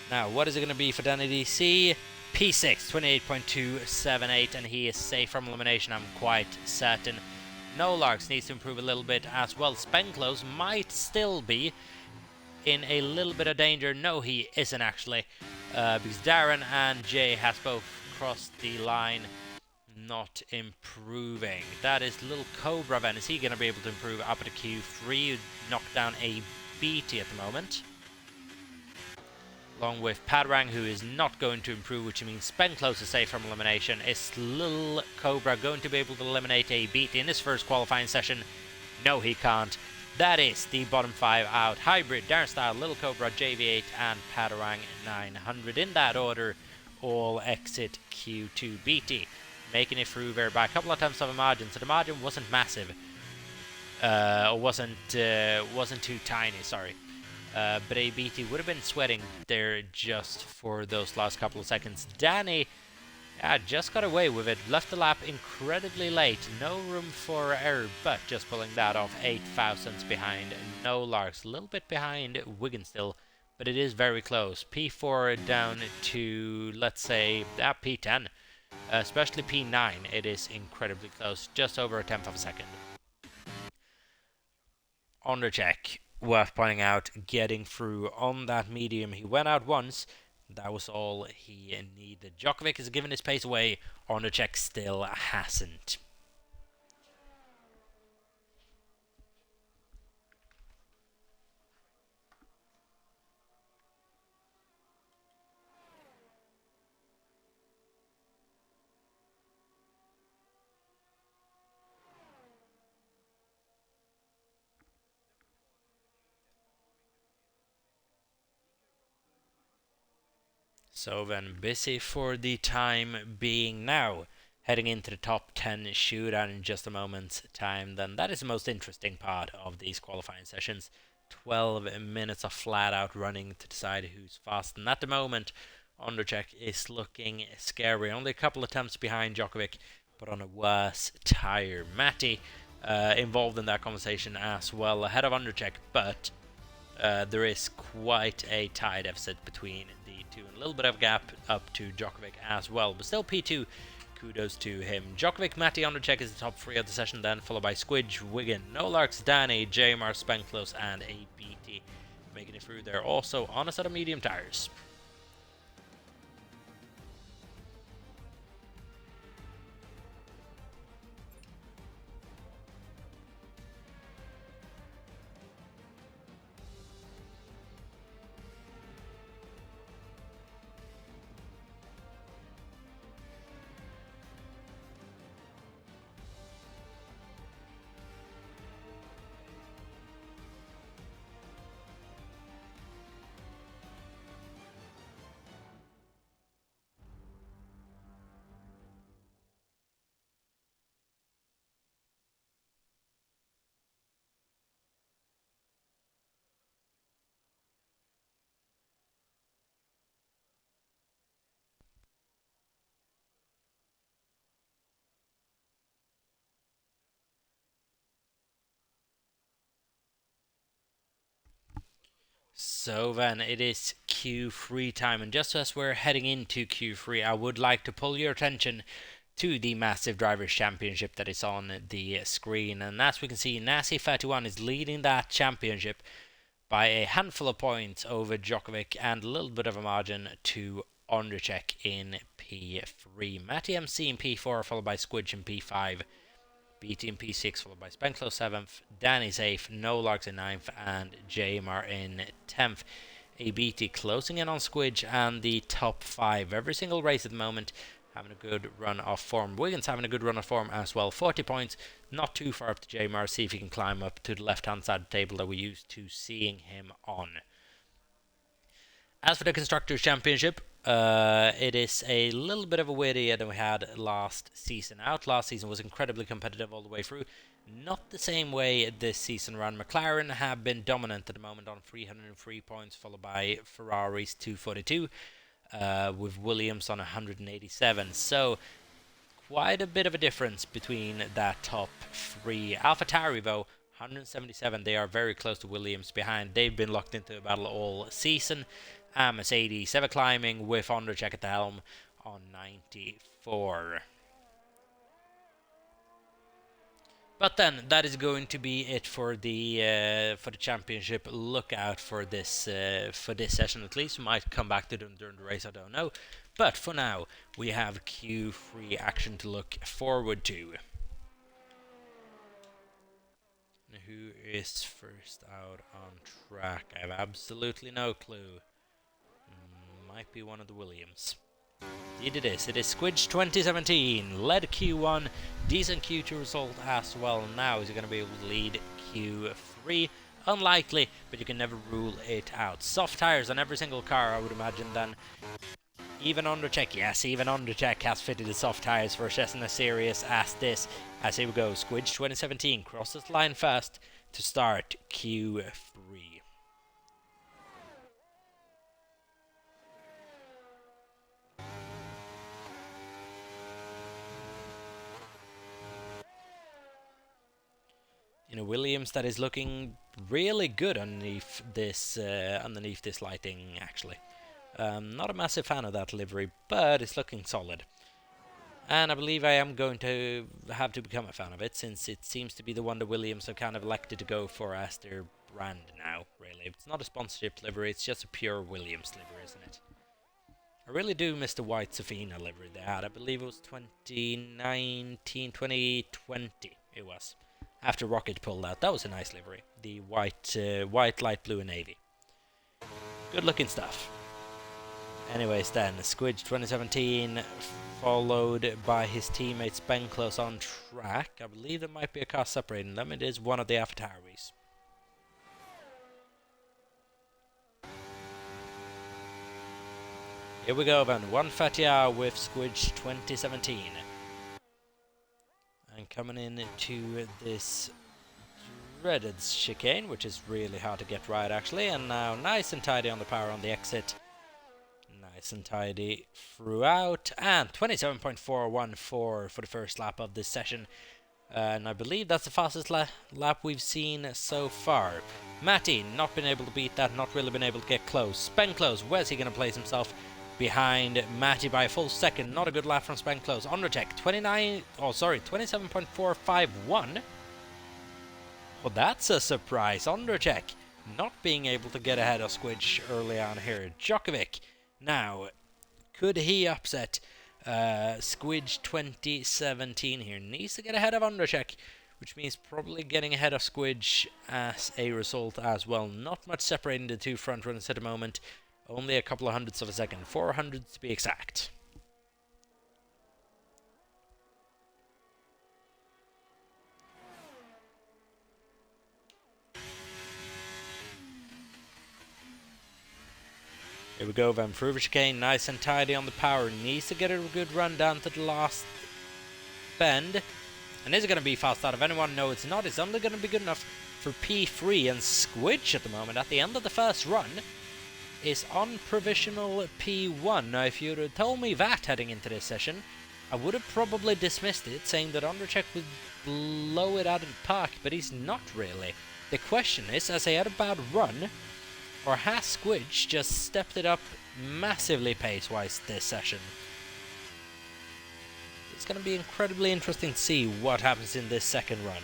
Now, what is it going to be for Danny DC? P6, 28.278, and he is safe from elimination, I'm quite certain. Nolarks needs to improve a little bit as well. Spenclose might still be in a little bit of danger. No, he isn't actually, because Darren and Jay has both crossed the line, not improving. That is Little Cobra then. Is he going to be able to improve up at a Q3? Knock down a BT at the moment. Along with Padrang, who is not going to improve, which means Spenclose is safe from elimination. Is Little Cobra going to be able to eliminate a BT in his first qualifying session? No, he can't. That is the bottom 5 out. Hybrid, Darren Style, Little Cobra, JV8 and Padarang 900. In that order, all exit Q2 BT. Making it through there by a couple of attempts of a margin. So the margin wasn't massive. Or wasn't too tiny, sorry. But a BT would have been sweating there just for those last couple of seconds. Danny just got away with it. Left the lap incredibly late. No room for error, but just pulling that off. 8 thousandths behind Nolarks. A little bit behind Wigan still, but it is very close. P4 down to, let's say, P10. Especially P9. It is incredibly close. Just over a tenth of a second. Undercheck, worth pointing out, getting through on that medium. He went out once. That was all he needed. Djokovic has given his pace away. Undercheck still hasn't. So then, busy for the time being now. Heading into the top 10 shootout in just a moment's time. Then that is the most interesting part of these qualifying sessions. 12 minutes of flat out running to decide who's fast. And at the moment, Undercheck is looking scary. Only a couple attempts behind Djokovic, but on a worse tire. Matty involved in that conversation as well, ahead of Undercheck, but there is quite a tie deficit between the two, and a little bit of gap up to Djokovic as well, but still P2. Kudos to him. Djokovic, Matty, Undercheck is the top 3 of the session, then followed by Squidge, Wigan, Nolarks, Danny, Jamar, Spenclose, and ABT making it through there, also on a set of medium tires. So then it is Q3 time, and just as we're heading into Q3, I would like to pull your attention to the massive Drivers' Championship that is on the screen. And as we can see, NEF1 is leading that championship by a handful of points over Djokovic and a little bit of a margin to Ondrzejczyk in P3. Matty MC in P4, followed by Squidge in P5. BT in P6, followed by Spenclo 7th, Danny's 8th, Nolarks in 9th, and Jamar in 10th. ABT closing in on Squidge and the top 5. Every single race at the moment having a good run of form. Wiggins having a good run of form as well. 40 points, not too far up to Jamar. See if he can climb up to the left-hand side of the table that we're used to seeing him on. As for the Constructors' Championship, it is a little bit of a weird year than we had last season out. Last season was incredibly competitive all the way through. Not the same way this season around. McLaren have been dominant at the moment on 303 points, followed by Ferrari's 242, with Williams on 187. So quite a bit of a difference between that top 3. AlphaTauri, though, 177. They are very close to Williams behind. They've been locked into a battle all season. Mercedes ever climbing with Ondrzejczyk at the helm on 94. But then that is going to be it for the championship. Look out for this session at least. We might come back to them during the race, I don't know. But for now, we have Q3 action to look forward to. Who is first out on track? I have absolutely no clue. Might be one of the Williams. Indeed it is. It is Squidge 2017. Led Q1. Decent Q2 result as well. Now is he going to be able to lead Q3? Unlikely, but you can never rule it out. Soft tires on every single car, I would imagine then. Even Ondrzejczyk, yes, even Ondrzejczyk has fitted the soft tires for a session as serious as this. As here we go, Squidge 2017 crosses the line first to start Q3. In a Williams that is looking really good underneath this lighting, actually. Not a massive fan of that livery, but it's looking solid. And I believe I am going to have to become a fan of it, since it seems to be the one that Williams have kind of elected to go for as their brand now, really. It's not a sponsorship livery, it's just a pure Williams livery, isn't it? I really do miss the white Safina livery they had. I believe it was 2019, 2020 it was. After Rocket pulled out. That was a nice livery. The white, light blue and navy. Good looking stuff. Anyways then, Squidge 2017 followed by his teammate Spenclos on track. I believe there might be a car separating them. It is one of the AlphaTauris. Here we go then, 130 with Squidge 2017. And coming into this dreaded chicane, which is really hard to get right actually, and now nice and tidy on the power on the exit. Nice and tidy throughout, and 27.414 for the first lap of this session. And I believe that's the fastest lap we've seen so far. Matty, not been able to beat that, not really been able to get close. Spenclos, where's he going to place himself? Behind Matty by a full second. Not a good lap from Spenclos. Ondrzejczyk, 27.451. Well, that's a surprise. Ondrzejczyk not being able to get ahead of Squidge early on here. Djokovic, now, could he upset Squidge 2017 here? Needs to get ahead of Ondrzejczyk, which means probably getting ahead of Squidge as a result as well. Not much separating the two front runners at the moment. Only a couple of hundredths of a second. 400 to be exact. Here we go then, through the chicane, nice and tidy on the power. Needs to get a good run down to the last bend. And is it going to be fast out of anyone? No, it's not. It's only going to be good enough for P3, and Squidge at the moment, at the end of the first run, is on provisional P1. Now, if you'd have told me that heading into this session, I would have probably dismissed it, saying that Ondrzejczyk would blow it out of the park, but he's not really. The question is, as he had a bad run, Or has Squidge just stepped it up massively pace-wise this session? It's going to be incredibly interesting to see what happens in this second run.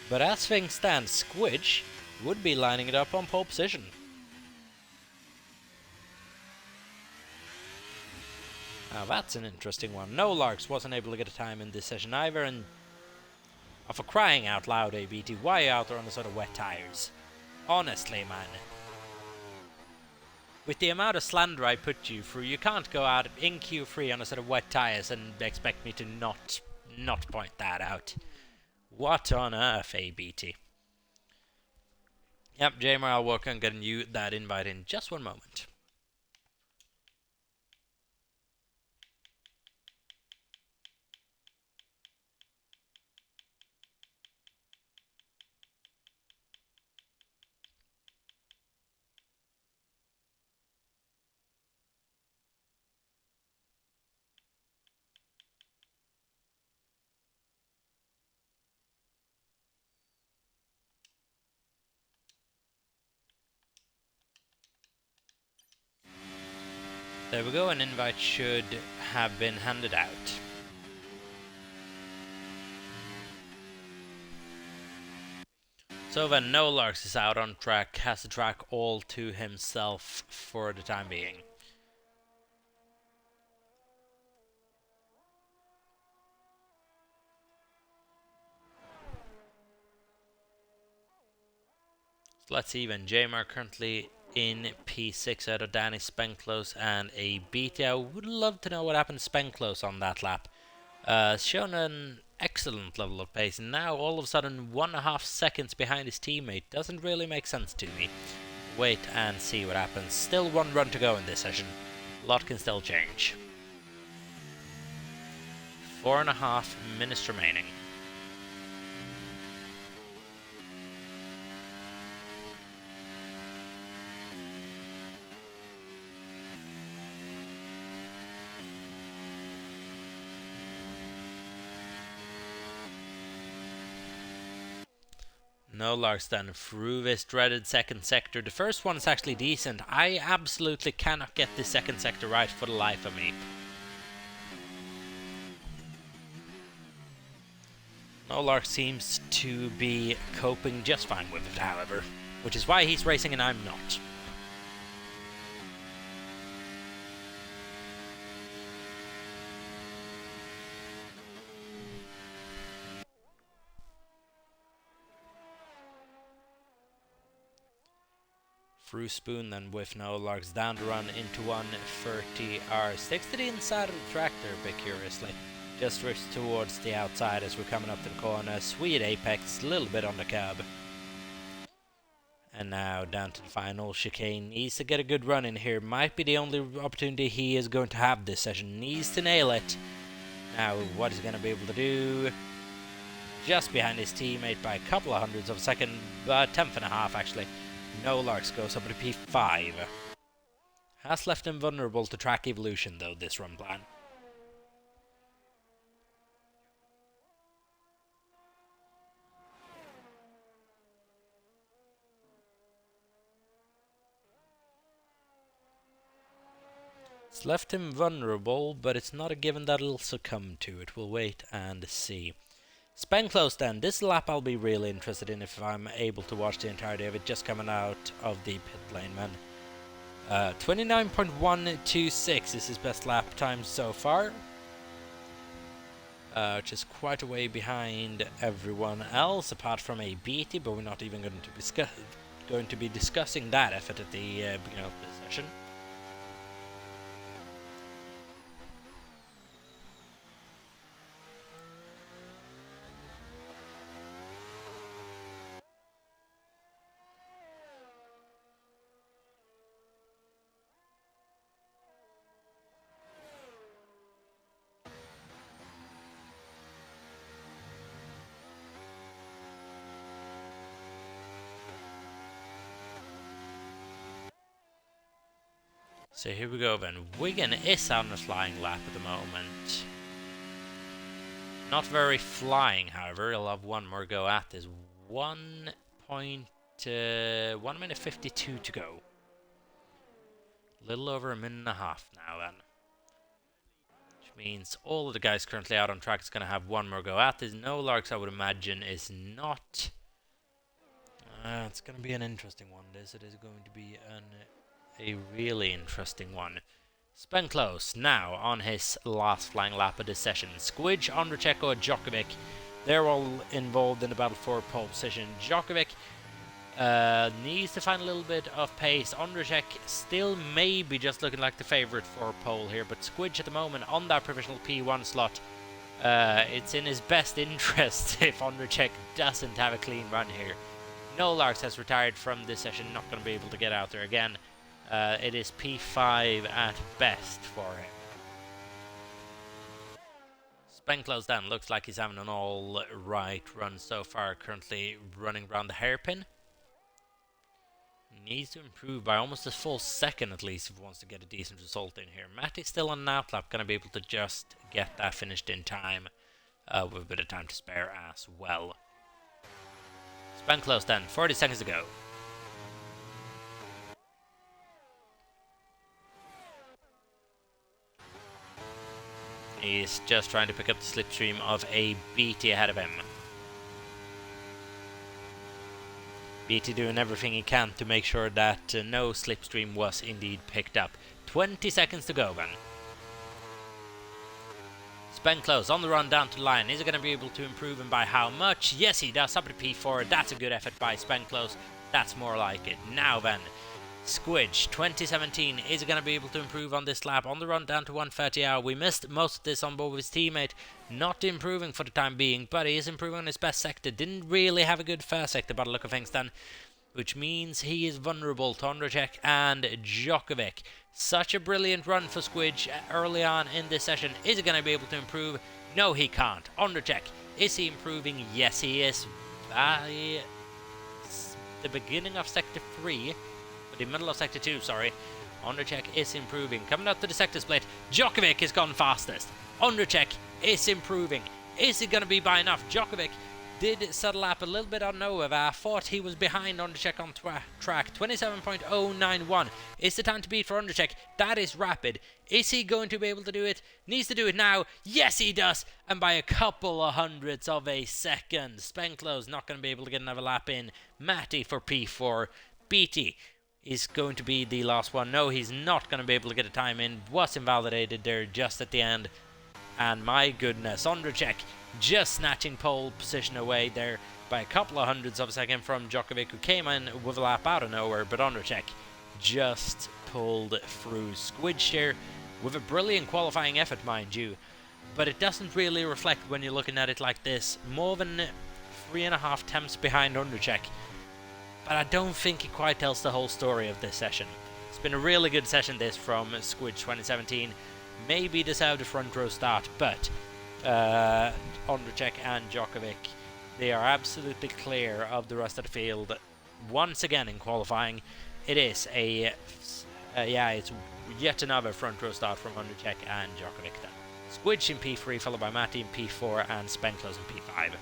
But as things stand, Squidge would be lining it up on pole position. Now that's an interesting one. No Larks wasn't able to get a time in this session either, and for crying out loud, ABT, why are you out there on the sort of wet tires? Honestly, man. With the amount of slander I put you through, you can't go out in Q3 on a set of wet tires and expect me to not point that out. What on earth, ABT? Yep, Jamer, I'll work on getting you that invite in just one moment. There we go, an invite should have been handed out. So then, No Larks is out on track, has the track all to himself for the time being. So let's see then, Jamar currently in P6 out of Danny Spenclose and a BT. I would love to know what happened to Spenclose on that lap. Shown an excellent level of pace, and now all of a sudden 1.5 seconds behind his teammate. Doesn't really make sense to me. Wait and see what happens. Still one run to go in this session. A lot can still change. 4.5 minutes remaining. No Larks then through this dreaded second sector. The first one is actually decent. I absolutely cannot get this second sector right for the life of me. No Lark seems to be coping just fine with it, however, which is why he's racing and I'm not. Through Spoon then with No Larks down the run into 1:30. Sticks to the inside of the track there a bit curiously. Just drifts towards the outside as we're coming up to the corner. Sweet apex, a little bit on the curb. And now down to the final chicane. Needs to get a good run in here. Might be the only opportunity he is going to have this session. Needs to nail it. Now what is he going to be able to do? Just behind his teammate by a couple of hundredths of a second. 10.5 actually. No Larks goes up to P5. Has left him vulnerable to track evolution though, this run plan. It's left him vulnerable, but it's not a given that he'll succumb to it. We'll wait and see. Spenclose then. This lap I'll be really interested in if I'm able to watch the entirety of it just coming out of the pit lane, man. 29.126 is his best lap time so far. Which is quite a way behind everyone else, apart from a BT, but we're not even going to be discussing that effort at the beginning of this session. So here we go then. Wigan is on a flying lap at the moment. Not very flying, however. He'll have one more go at this. 1 minute 52 to go. A little over a minute and a half now then. Which means all of the guys currently out on track is going to have one more go at this. No Larks, I would imagine, is not... it's going to be an interesting one, this. It is going to be a really interesting one. Spenclose now on his last flying lap of this session. Squidge, Ondrejko, Djokovic, they're all involved in the battle for pole position. Djokovic needs to find a little bit of pace. Ondrejek still maybe just looking like the favourite for pole here, but Squidge at the moment on that provisional P1 slot. It's in his best interest if Ondrejek doesn't have a clean run here. No Larks has retired from this session, not going to be able to get out there again. It is P5 at best for him. Spenclose then looks like he's having an all-right run so far, currently running around the hairpin. Needs to improve by almost a full second at least if he wants to get a decent result in here. Matty's still on an outlap, going to be able to just get that finished in time with a bit of time to spare as well. Spenclose then, 40 seconds to go. He's just trying to pick up the slipstream of a BT ahead of him. BT doing everything he can to make sure that no slipstream was indeed picked up. 20 seconds to go then. Spenclose on the run down to the line. Is he going to be able to improve and by how much? Yes, he does. Up to P4. That's a good effort by Spenclose. That's more like it. Now then, Squidge 2017. Is he going to be able to improve on this lap? On the run down to 1:30 hour. We missed most of this on board with his teammate. Not improving for the time being, but he is improving on his best sector. Didn't really have a good first sector by the look of things then, which means he is vulnerable to Ondrejek and Djokovic. Such a brilliant run for Squidge early on in this session. Is he going to be able to improve? No, he can't. Ondrejek, is he improving? Yes, he is. By the beginning of Sector 3, or the middle of Sector 2, sorry, Ondrejek is improving. Coming up to the sector split, Djokovic has gone fastest. Ondrejek is improving. Is it going to be by enough? Djokovic did settle up a little bit on Nova. I thought he was behind Ondrejek on track. 27.091 is the time to beat for Ondrejek. That is rapid. Is he going to be able to do it? Needs to do it now. Yes, he does. And by a couple of hundredths of a second. Spenclose not going to be able to get another lap in. Matty for P4. BT is going to be the last one. No, he's not going to be able to get a time in. Was invalidated there just at the end. And my goodness, Ondrejek just snatching pole position away there by a couple of hundredths of a second from Djokovic, who came in with a lap out of nowhere, but Ondrejek just pulled through. Squidge here with a brilliant qualifying effort, mind you, but it doesn't really reflect when you're looking at it like this. More than 3.5 temps behind Ondrejek, but I don't think it quite tells the whole story of this session. It's been a really good session this from Squidge 2017. Maybe deserved a front row start, but Ondrejek and Djokovic, they are absolutely clear of the rest of the field. Once again in qualifying, it is it's yet another front row start from Ondrejek and Djokovic then. Squidge in P3, followed by Matty in P4 and Spenclose in P5.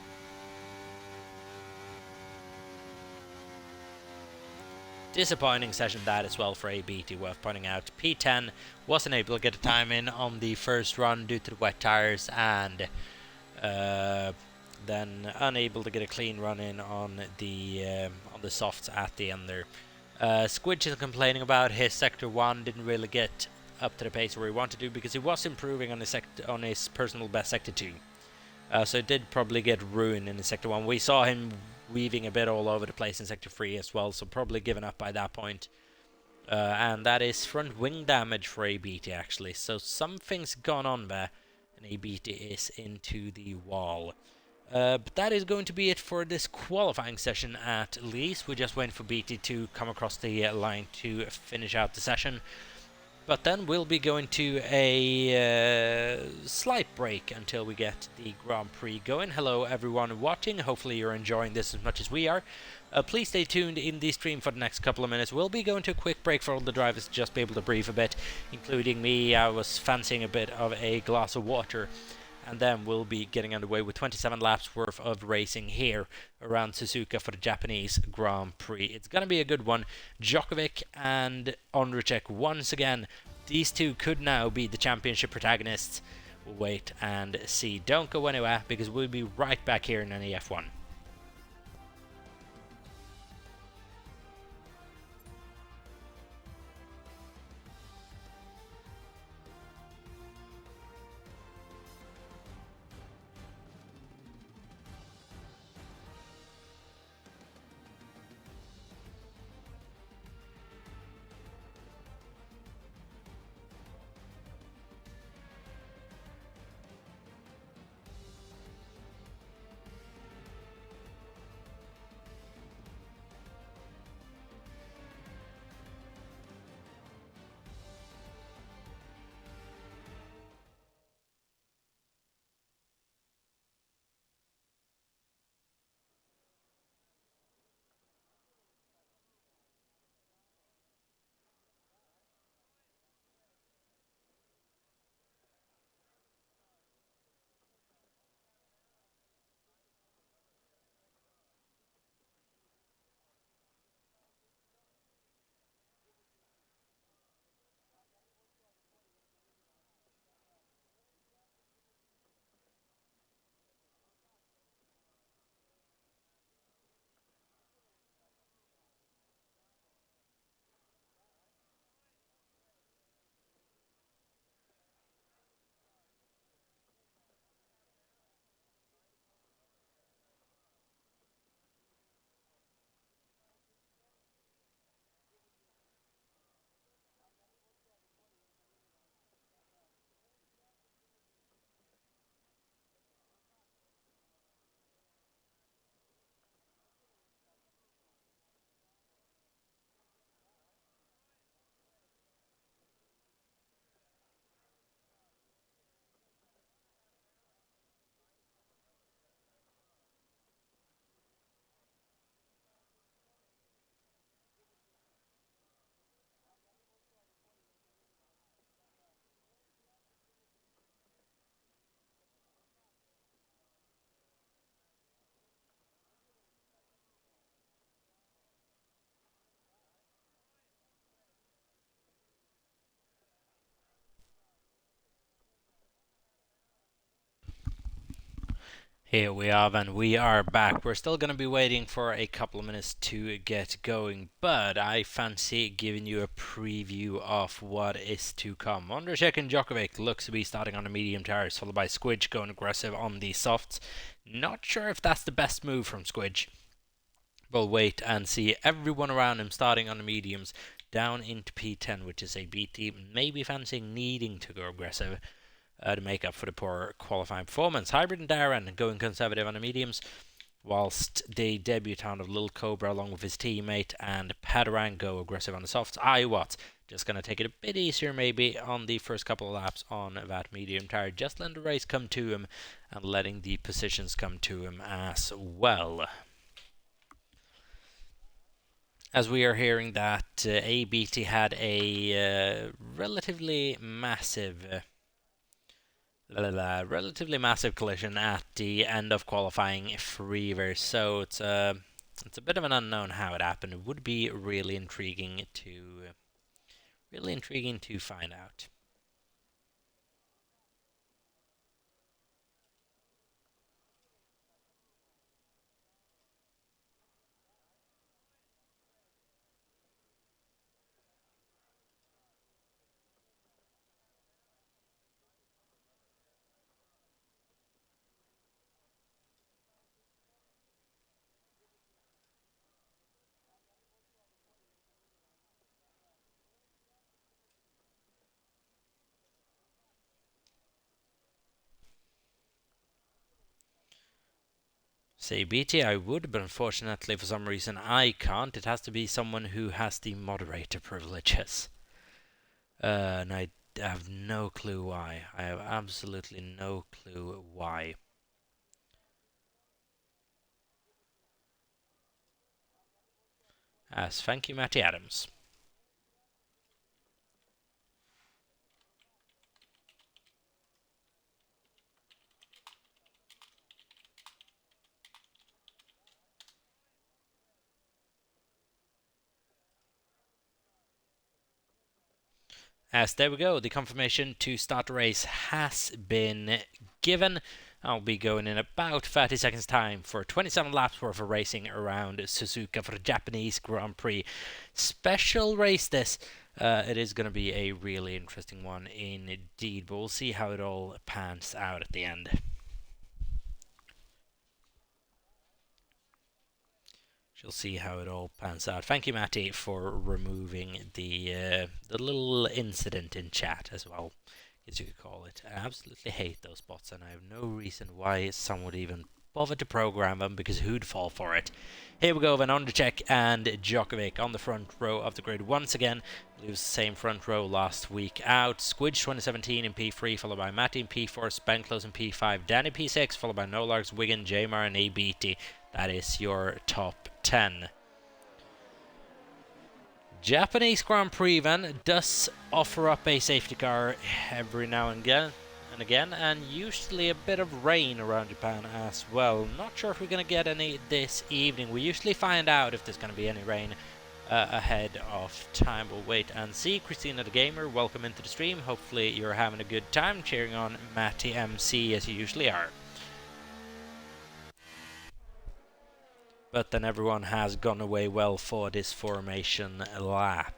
Disappointing session that as well for ABT, worth pointing out. P10 wasn't able to get a time in on the first run due to the wet tires, and then unable to get a clean run in on the softs at the end there. Squidge is complaining about his Sector 1 didn't really get up to the pace where he wanted to because he was improving on his personal best Sector 2. So it did probably get ruined in the Sector 1. We saw him weaving a bit all over the place in Sector 3 as well, so probably given up by that point. And that is front wing damage for ABT actually, so something's gone on there, and ABT is into the wall. But that is going to be it for this qualifying session at least. We're just waiting for BT to come across the line to finish out the session. But then we'll be going to a slight break until we get the Grand Prix going. Hello everyone watching, hopefully you're enjoying this as much as we are. Please stay tuned in the stream for the next couple of minutes. We'll be going to a quick break for all the drivers to just be able to breathe a bit, including me. I was fancying a bit of a glass of water and then we'll be getting underway with 27 laps worth of racing here around Suzuka for the Japanese Grand Prix. It's going to be a good one. Djokovic and Ondrejek once again. These two could now be the championship protagonists. We'll wait and see. Don't go anywhere because we'll be right back here in NEF1. Here we are then, we are back. We're still going to be waiting for a couple of minutes to get going, but I fancy giving you a preview of what is to come. Ondrejek and Djokovic looks to be starting on the medium tires, followed by Squidge going aggressive on the softs. Not sure if that's the best move from Squidge. We'll wait and see. Everyone around him starting on the mediums down into P10, which is a BT, maybe fancying needing to go aggressive to make up for the poor qualifying performance. Hybrid and Darren going conservative on the mediums, whilst the debutant of Lil Cobra along with his teammate and Padarang go aggressive on the softs. Iwat just going to take it a bit easier maybe on the first couple of laps on that medium tire, just letting the race come to him and letting the positions come to him as well. As we are hearing that ABT had a relatively massive collision at the end of qualifying freeway, so it's a bit of an unknown how it happened. It would be really intriguing to find out. Say BT I would, but unfortunately for some reason I can't. It has to be someone who has the moderator privileges. And I have no clue why. I have absolutely no clue why. As thank you, Matty Adams. As there we go, the confirmation to start the race has been given. I'll be going in about 30 seconds time for 27 laps worth of racing around Suzuka for the Japanese Grand Prix. Special race this. It is going to be a really interesting one indeed, but we'll see how it all pans out at the end. You'll see how it all pans out. Thank you, Matty, for removing the little incident in chat as well, as you could call it. I absolutely hate those bots, and I have no reason why someone would even bother to program them, because who'd fall for it? Here we go then, Ondrzejczyk and Djokovic on the front row of the grid once again. Lose the same front row last week out. Squidge 2017 in P3, followed by Matty in P4, Spenclose in P5, Danny P6, followed by Nolarks, Wigan, Jamar, and ABT. That is your top 10. Japanese Grand Prix then does offer up a safety car every now and again, and usually a bit of rain around Japan as well. Not sure if we're going to get any this evening. We usually find out if there's going to be any rain ahead of time. We'll wait and see. Christina the Gamer, welcome into the stream. Hopefully you're having a good time cheering on Matty MC as you usually are. But then everyone has gone away well for this formation lap.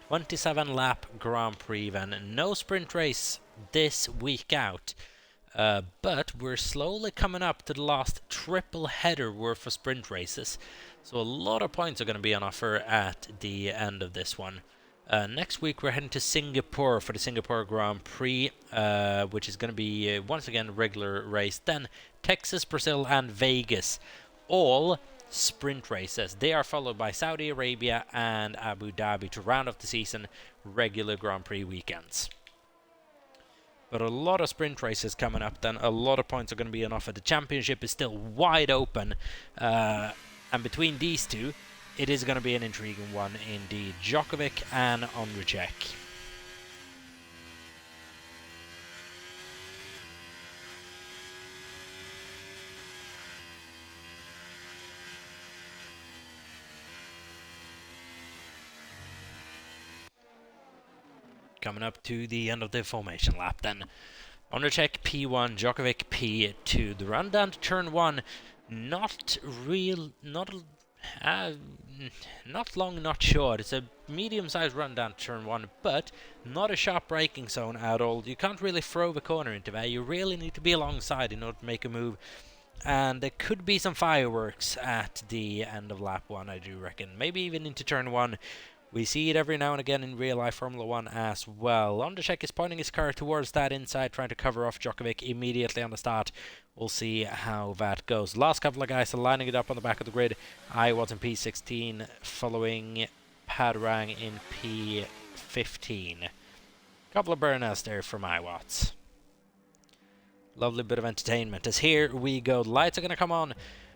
27 lap Grand Prix then. No sprint race this week out. But we're slowly coming up to the last triple header worth of sprint races. So a lot of points are going to be on offer at the end of this one. Next week we're heading to Singapore for the Singapore Grand Prix, which is going to be once again a regular race. Then Texas, Brazil and Vegas. All sprint races. They are followed by Saudi Arabia and Abu Dhabi to round off the season regular Grand Prix weekends. But a lot of sprint races coming up then. A lot of points are going to be on offer. The championship is still wide open. And between these two, it is going to be an intriguing one indeed. Djokovic and Ondrzejczyk. Coming up to the end of the formation lap then. Ondrzejczyk P1, Djokovic P2. The run down to turn 1, not long, not short. It's a medium-sized run down to turn 1, but not a sharp braking zone at all. You can't really throw the corner into there. You really need to be alongside in order to make a move. And there could be some fireworks at the end of lap 1, I do reckon. Maybe even into turn 1. We see it every now and again in real-life Formula 1 as well. Ondrzejczyk is pointing his car towards that inside, trying to cover off Djokovic immediately on the start. We'll see how that goes. Last couple of guys are lining it up on the back of the grid. I was in P16, following Padrang in P15. Couple of burnouts there for my Watts. Lovely bit of entertainment. As here we go. The lights are going to come on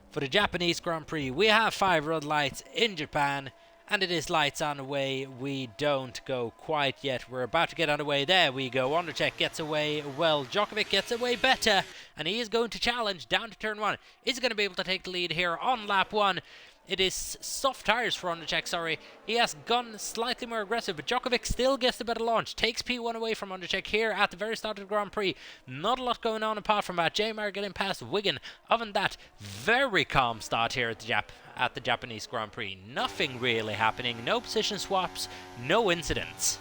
for the Japanese Grand Prix. We have 5 red lights in Japan. And it is lights on the way. We don't go quite yet. We're about to get on the way. There we go. Ondrzejczyk gets away well. Djokovic gets away better. And he is going to challenge down to turn 1. Is he going to be able to take the lead here on lap 1? It is soft tires for Ondrzejczyk, sorry. He has gone slightly more aggressive, but Djokovic still gets the better launch. Takes P1 away from Ondrzejczyk here at the very start of the Grand Prix. Not a lot going on apart from that. Jamar getting past Wigan. Other than that, very calm start here at the Japanese Grand Prix. Nothing really happening. No position swaps. No incidents.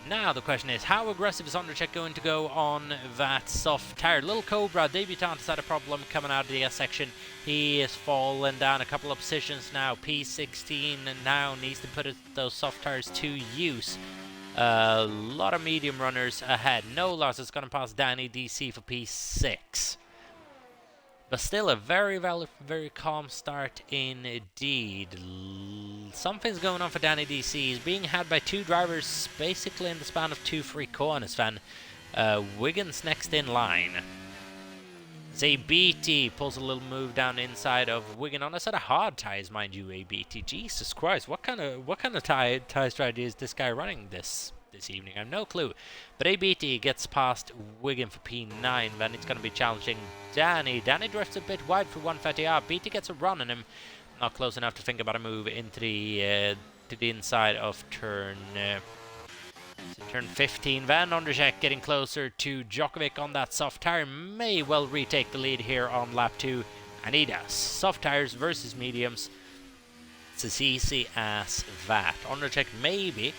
Now the question is, how aggressive is Ondrzejczyk going to go on that soft tire? Little Cobra, debutant, has had a problem coming out of the S section. He has fallen down a couple of positions now. P16 and now needs to put those soft tires to use. A lot of medium runners ahead. No loss is going to pass Danny DC for P6. But still a very calm start indeed. Something's going on for Danny DC. He's being had by 2 drivers basically in the span of 2-3 corners, Van. Wiggins next in line. ABT pulls a little move down inside of Wigan on a set of hard tires, mind you. ABT, Jesus Christ, what kind of tire strategy is this guy running this evening? I have no clue. But ABT gets past Wigan for P9. Then it's going to be challenging Danny. Danny drifts a bit wide for 130R. BT gets a run on him. Not close enough to think about a move into the into the inside of turn 15. Van Onderscheck getting closer to Djokovic on that soft tire. May well retake the lead here on lap 2. And he does. Soft tires versus mediums. It's as easy as that. Onderscheck maybe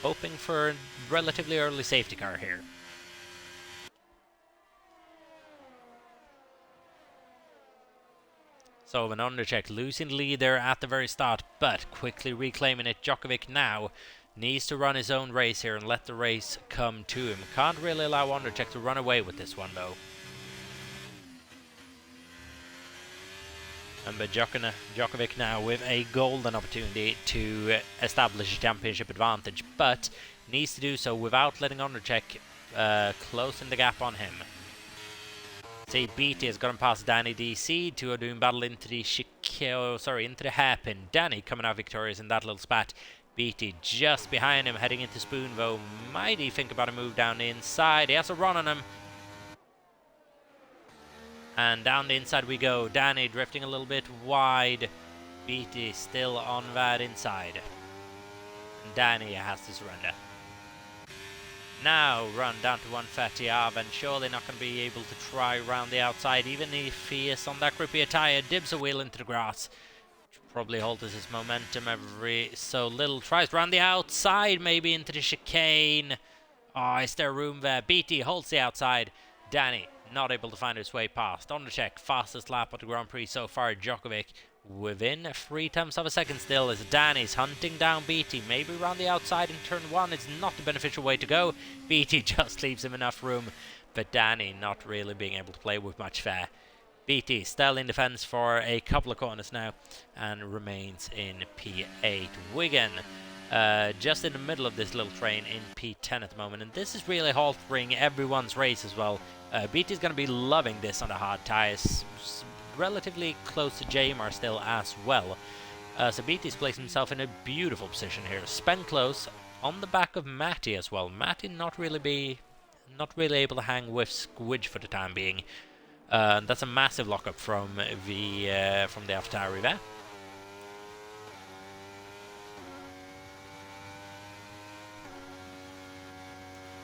hoping for a relatively early safety car here. So Van Onderscheck losing the lead there at the very start, but quickly reclaiming it. Djokovic now needs to run his own race here and let the race come to him. Can't really allow Onderscheck to run away with this one though. And Djokovic now with a golden opportunity to establish a championship advantage, but needs to do so without letting Onderscheck closing the gap on him. See, Beatty has gotten past Danny DC. Two are doing battle into the into the hairpin. Danny coming out victorious in that little spat. Beatty just behind him, heading into Spoon though. Might he think about a move down the inside? He has a run on him. And down the inside we go. Danny drifting a little bit wide. Beatty still on that inside. And Danny has to surrender. Now run down to 130 and surely not going to be able to try around the outside, even if he is on that grippy tire. Dibs a wheel into the grass. Probably alters his momentum every so little. Tries around the outside, maybe into the chicane. Oh, is there room there? Beatty holds the outside. Danny not able to find his way past. Onderscheck, fastest lap of the Grand Prix so far. Djokovic within 0.3 of a second still as Danny's hunting down Beatty. Maybe around the outside in turn 1 is not the beneficial way to go. Beatty just leaves him enough room, but Danny not really being able to play with much fair. Beatty still in defense for a couple of corners now and remains in P8. Wigan just in the middle of this little train in P10 at the moment, and this is really halting everyone's race as well. Beatty's going to be loving this on the hard tires. Relatively close to Jamar still as well. So Beatty's placed himself in a beautiful position here. Spend close on the back of Matty as well. Matty not really able to hang with Squidge for the time being. That's a massive lockup from the AlphaTauri there.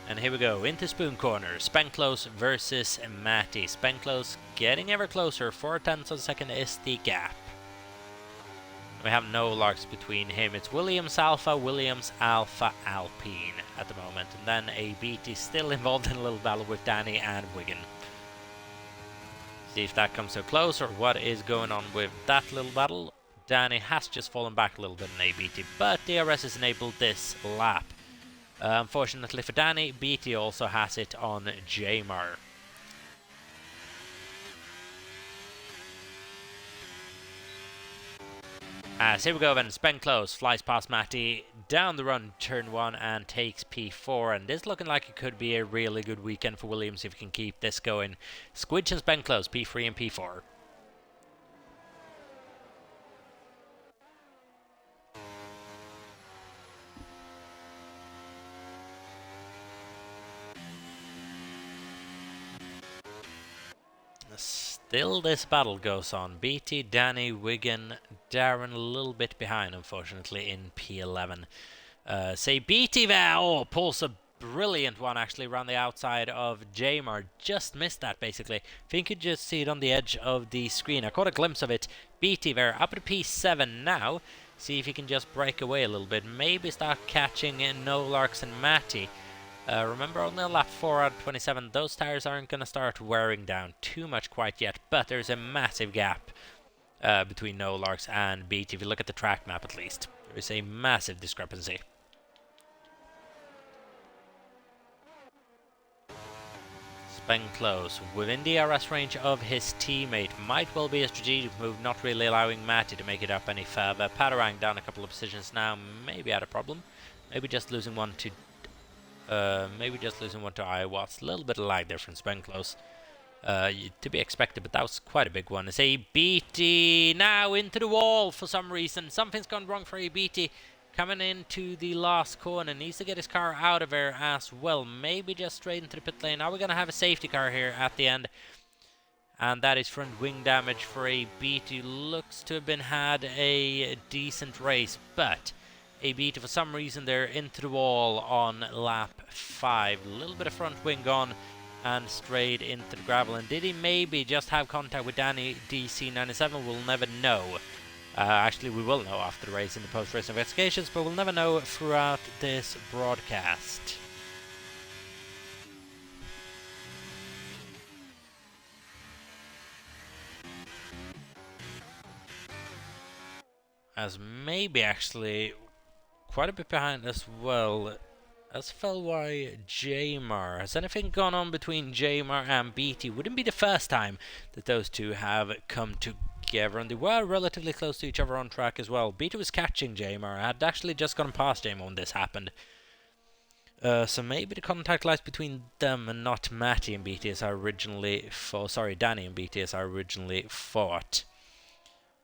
And here we go, into Spoon Corner. Spenclose versus Matty. Spenclose getting ever closer. 0.4 of a second is the gap. We have no larks between him. It's Williams Alpha Alpine at the moment. And then a Beatty still involved in a little battle with Danny and Wigan. See if that comes so close or what is going on with that little battle. Danny has just fallen back a little bit in ABT, but DRS has enabled this lap. Unfortunately for Danny, Beatty also has it on Jamar. As here we go then, Spenclose flies past Matty, down the run turn 1 and takes P4, and this is looking like it could be a really good weekend for Williams if he can keep this going. Squidge and Spenclose, P3 and P4. Still this battle goes on. Beatty, Danny, Wigan, Darren a little bit behind unfortunately in P11. Say Beatty there, oh, pulls a brilliant one actually around the outside of Jamar. Just missed that basically. I think you just see it on the edge of the screen. I caught a glimpse of it. Beatty there up at P7 now. See if he can just break away a little bit. Maybe start catching in No Larks and Matty. Remember, only on lap 4 out of 27, those tires aren't going to start wearing down too much quite yet, but there's a massive gap between No Larks and Beatty. If you look at the track map at least, there is a massive discrepancy. Spenclose, within the DRS range of his teammate, might well be a strategic move, not really allowing Matty to make it up any further. Padarang down a couple of positions now, maybe had a problem. Maybe just losing one to Iowa. It's a little bit of lag there from Spenclose. To be expected, but that was quite a big one. It's ABT now into the wall for some reason. Something's gone wrong for ABT. Coming into the last corner. Needs to get his car out of there as well. Maybe just straight into the pit lane. Now we're going to have a safety car here at the end. And that is front wing damage for ABT. Looks to have had a decent race, but a beat. For some reason, they're into the wall on lap 5. A little bit of front wing on and straight into the gravel. And did he maybe just have contact with Danny DC97? We'll never know. Actually, we will know after the race in the post-race investigations, but we'll never know throughout this broadcast. As maybe actually quite a bit behind as well as Felway Jamar. Has anything gone on between Jamar and BT? Wouldn't be the first time that those two have come together, and they were relatively close to each other on track as well. BT was catching Jamar. I had actually just gone past Jamar when this happened. So maybe the contact lies between them and not Matty and BT as I originally thought. Sorry, Danny and BT as I originally thought.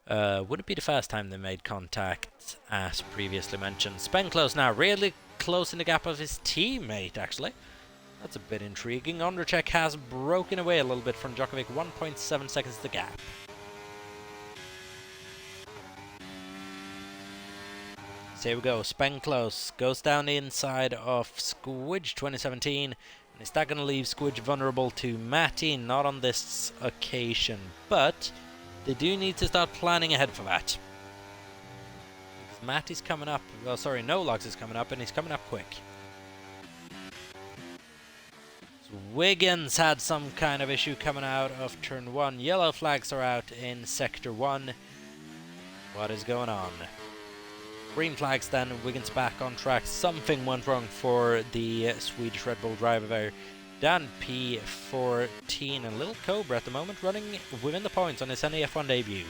Would it be the first time they made contact, as previously mentioned? Spenclose now really closing the gap of his teammate, actually. That's a bit intriguing. Ondercheck has broken away a little bit from Djokovic. 1.7 seconds the gap. So here we go. Spenclose goes down the inside of Squidge 2017. And is that going to leave Squidge vulnerable to Matty? Not on this occasion, but they do need to start planning ahead for that. Because Matty's coming up. Well, sorry, Nolox is coming up, and he's coming up quick. So Wiggins had some kind of issue coming out of turn 1. Yellow flags are out in sector 1. What is going on? Green flags then. Wiggins back on track. Something went wrong for the Swedish Red Bull driver there. Dan P14 and Little Cobra at the moment running within the points on his NEF1 debut.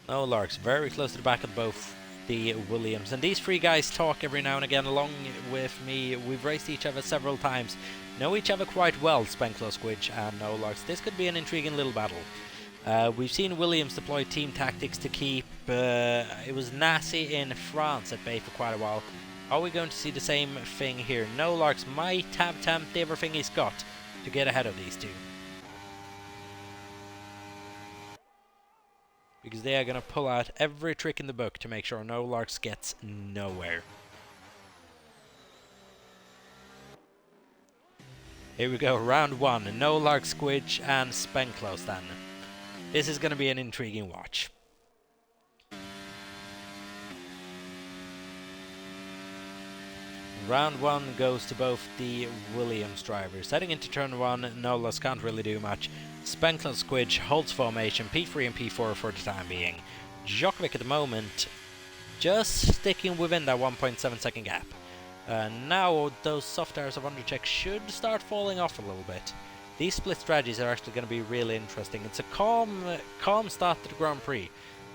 No Larks very close to the back of both the Williams. And these three guys talk every now and again along with me. We've raced each other several times. Know each other quite well, Spenclose, Squidge and No Larks. This could be an intriguing little battle. We've seen Williams deploy team tactics to keep it was Nassi in France at bay for quite a while. Are we going to see the same thing here? No Larks might have tempted everything he's got to get ahead of these two. Because they are going to pull out every trick in the book to make sure No Larks gets nowhere. Here we go, round 1. No Larks, Squidge and Spenclose then. This is going to be an intriguing watch. Round 1 goes to both the Williams drivers. Heading into turn 1, Nolas can't really do much. Spenclose Squidge holds formation, P3 and P4 for the time being. Djokovic at the moment just sticking within that 1.7 second gap. Now those soft tires of Undercheck should start falling off a little bit. These split strategies are actually going to be really interesting. It's a calm start to the Grand Prix.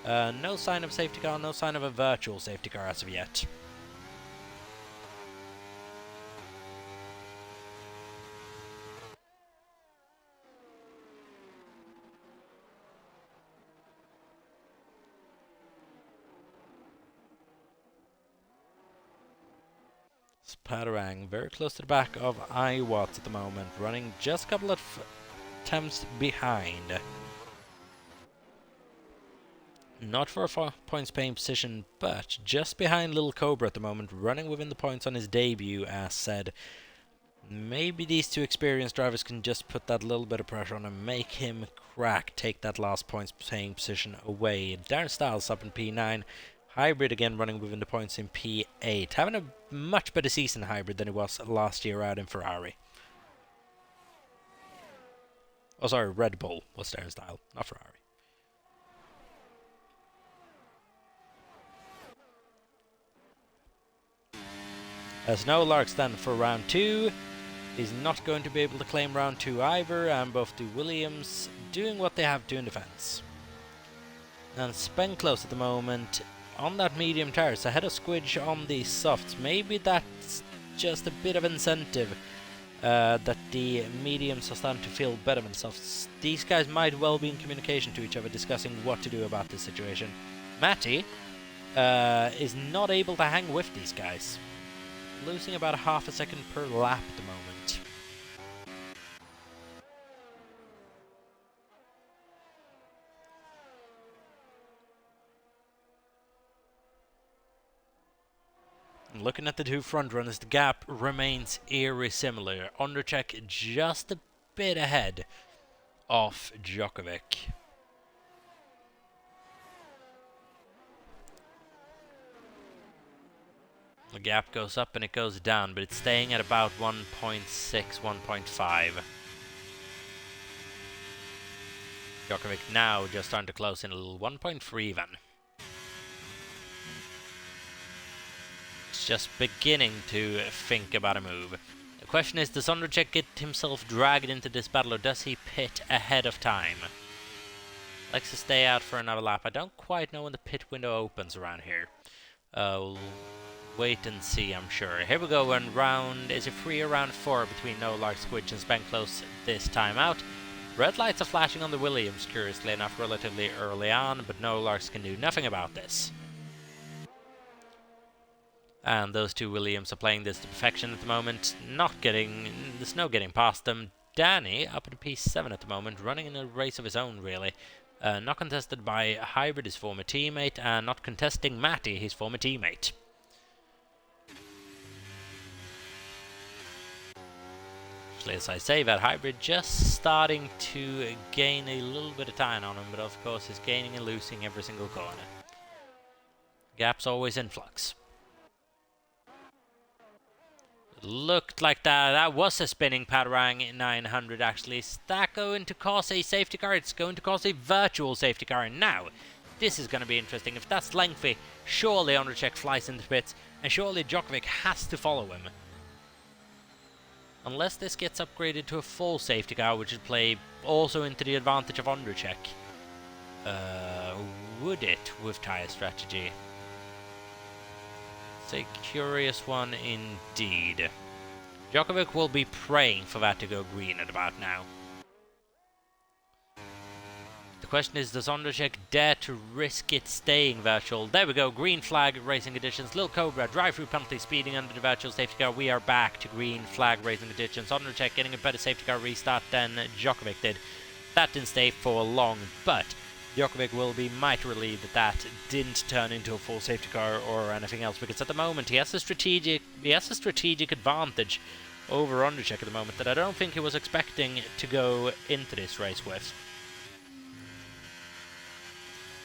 No sign of safety car, no sign of a virtual safety car as of yet. Spadarang very close to the back of iWatts at the moment, running just a couple of attempts behind. Not for a points paying position, but just behind Little Cobra at the moment, running within the points on his debut, as said. Maybe these two experienced drivers can just put that little bit of pressure on him, make him crack, take that last points paying position away. Darren Styles up in P9. Hybrid again running within the points in P8. Having a much better season Hybrid than he was last year out in Ferrari. Oh, sorry, Red Bull was Darren Styles, not Ferrari. As no Larks then for round 2. He's not going to be able to claim round 2 either, and both the Williams doing what they have to in defense. And Spenclose at the moment on that medium tires, ahead of Squidge on the softs. Maybe that's just a bit of incentive that the mediums are starting to feel better than softs. These guys might well be in communication to each other, discussing what to do about this situation. Matty is not able to hang with these guys, losing about a half a second per lap at the moment. Looking at the two front runners, the gap remains eerie similar. Ondercheck just a bit ahead of Djokovic. The gap goes up and it goes down, but it's staying at about 1.6, 1.5. Djokovic now just starting to close in a little, 1.3 even. It's just beginning to think about a move. The question is, does Ondercheck get himself dragged into this battle, or does he pit ahead of time? Likes to stay out for another lap. I don't quite know when the pit window opens around here. We'll wait and see, I'm sure. Here we go, and round, is it 3 or round 4 between No Lark, Squidge and Spenclose this time out? Red lights are flashing on the Williams, curiously enough, relatively early on, but No Larks can do nothing about this. And those two Williams are playing this to perfection at the moment, there's no getting past them. Danny, up in P7 at the moment, running in a race of his own, really. Not contested by Hybrid, his former teammate, and not contesting Matty, his former teammate. Actually, as I say that, Hybrid just starting to gain a little bit of time on him, but of course he's gaining and losing every single corner. Gap's always in flux. Looked like that was a spinning Padarang 900 actually. Is that going to cause a safety car? It's going to cause a virtual safety car. And now, this is going to be interesting. If that's lengthy, surely Ondercheck flies into the pits, and surely Djokovic has to follow him. Unless this gets upgraded to a full safety car, which would play also into the advantage of Ondercheck. Would it with tire strategy? It's a curious one indeed. Djokovic will be praying for that to go green at about now. The question is, does Ondercheck dare to risk it staying virtual? There we go, green flag racing conditions. Lil Cobra, drive-through penalty, speeding under the virtual safety car. We are back to green flag racing conditions. Ondercheck getting a better safety car restart than Djokovic did. That didn't stay for long, but Djokovic will be mighty relieved that that didn't turn into a full safety car or anything else, because at the moment he has a strategic advantage over Ondercheck at the moment that I don't think he was expecting to go into this race with.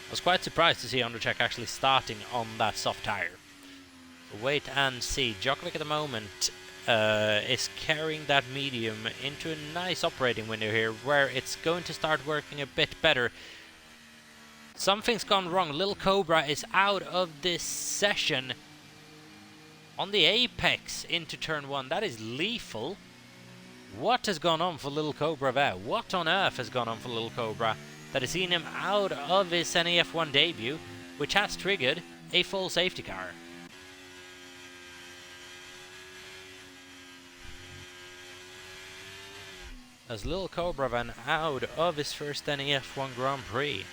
I was quite surprised to see Ondercheck actually starting on that soft tire. Wait and see. Djokovic at the moment is carrying that medium into a nice operating window here, where it's going to start working a bit better. Something's gone wrong. Lil Cobra is out of this session on the apex into turn 1. That is lethal. What has gone on for Lil Cobra there? What on earth has gone on for Lil Cobra that has seen him out of his NEF1 debut, which has triggered a full safety car? As Lil Cobra ran out of his first NEF1 Grand Prix.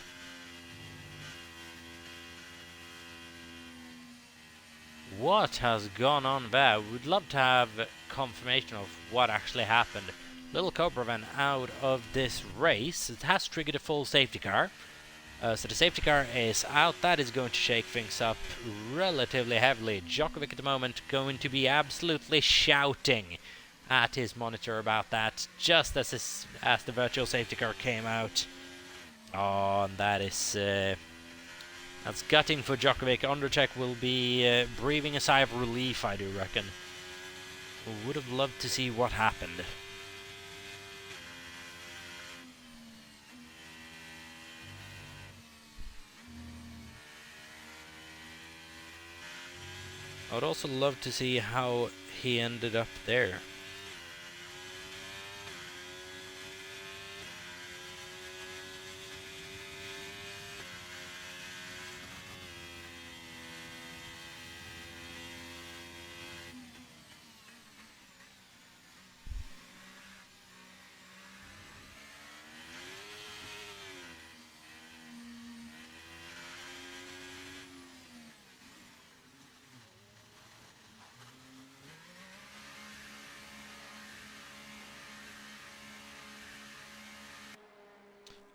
What has gone on there? We'd love to have confirmation of what actually happened. Lil Cobra ran out of this race. It has triggered a full safety car. So the safety car is out. That is going to shake things up relatively heavily. Djokovic at the moment going to be absolutely shouting at his monitor about that, just as the virtual safety car came out. Oh, and that is... that's gutting for Djokovic. Ondercheck will be breathing a sigh of relief, I do reckon. Would have loved to see what happened. I would also love to see how he ended up there.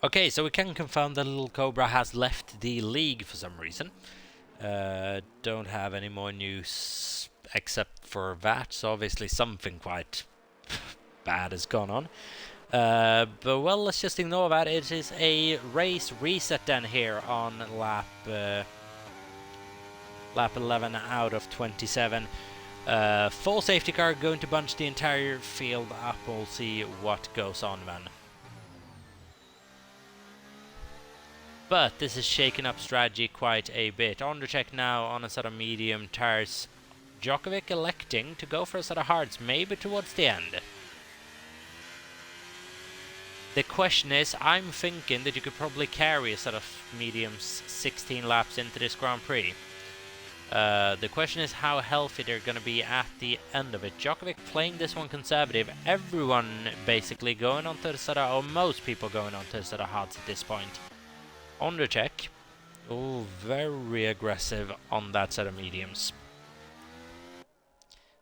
Okay, so we can confirm that Lil Cobra has left the league for some reason. Don't have any more news except for that, so obviously something quite bad has gone on. But well, let's just ignore that. It is a race reset then here on lap 11 out of 27. Full safety car going to bunch the entire field up. We'll see what goes on then. But this is shaking up strategy quite a bit. Ondercheck now on a set of medium tires. Djokovic electing to go for a set of hards, maybe towards the end. The question is, I'm thinking that you could probably carry a set of mediums 16 laps into this Grand Prix. The question is how healthy they're going to be at the end of it. Djokovic playing this one conservative. Everyone basically going on to the set of, or most people going on to the set of hards at this point. Ondercheck, oh, very aggressive on that set of mediums.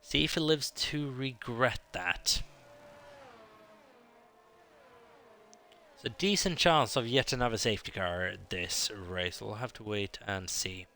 See if he lives to regret that. It's a decent chance of yet another safety car this race. We'll have to wait and see.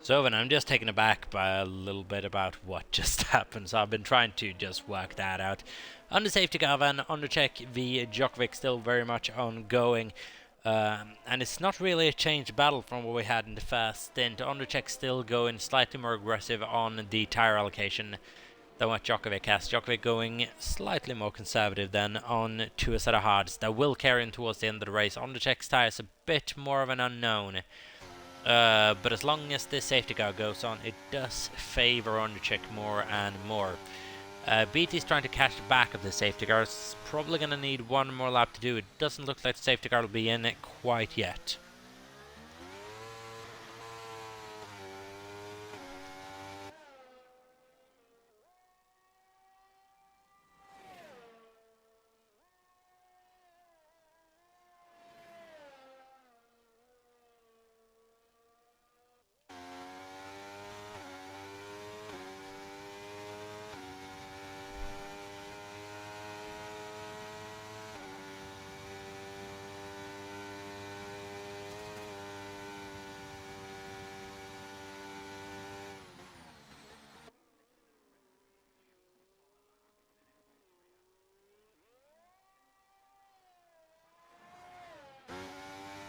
So then I'm just taken aback by a little bit about what just happened, so I've been trying to just work that out. On the safety car then, Ondercheck v Djokovic still very much ongoing, and it's not really a changed battle from what we had in the first stint. Ondercheck still going slightly more aggressive on the tire allocation than what Djokovic has. Djokovic going slightly more conservative than on to a set of hards that will carry him towards the end of the race. Ondercheck's tire is a bit more of an unknown. But as long as this safety car goes on, it does favor Ondercheck more and more. BT's trying to catch the back of the safety car. It's probably going to need one more lap to do. It doesn't look like the safety car will be in it quite yet.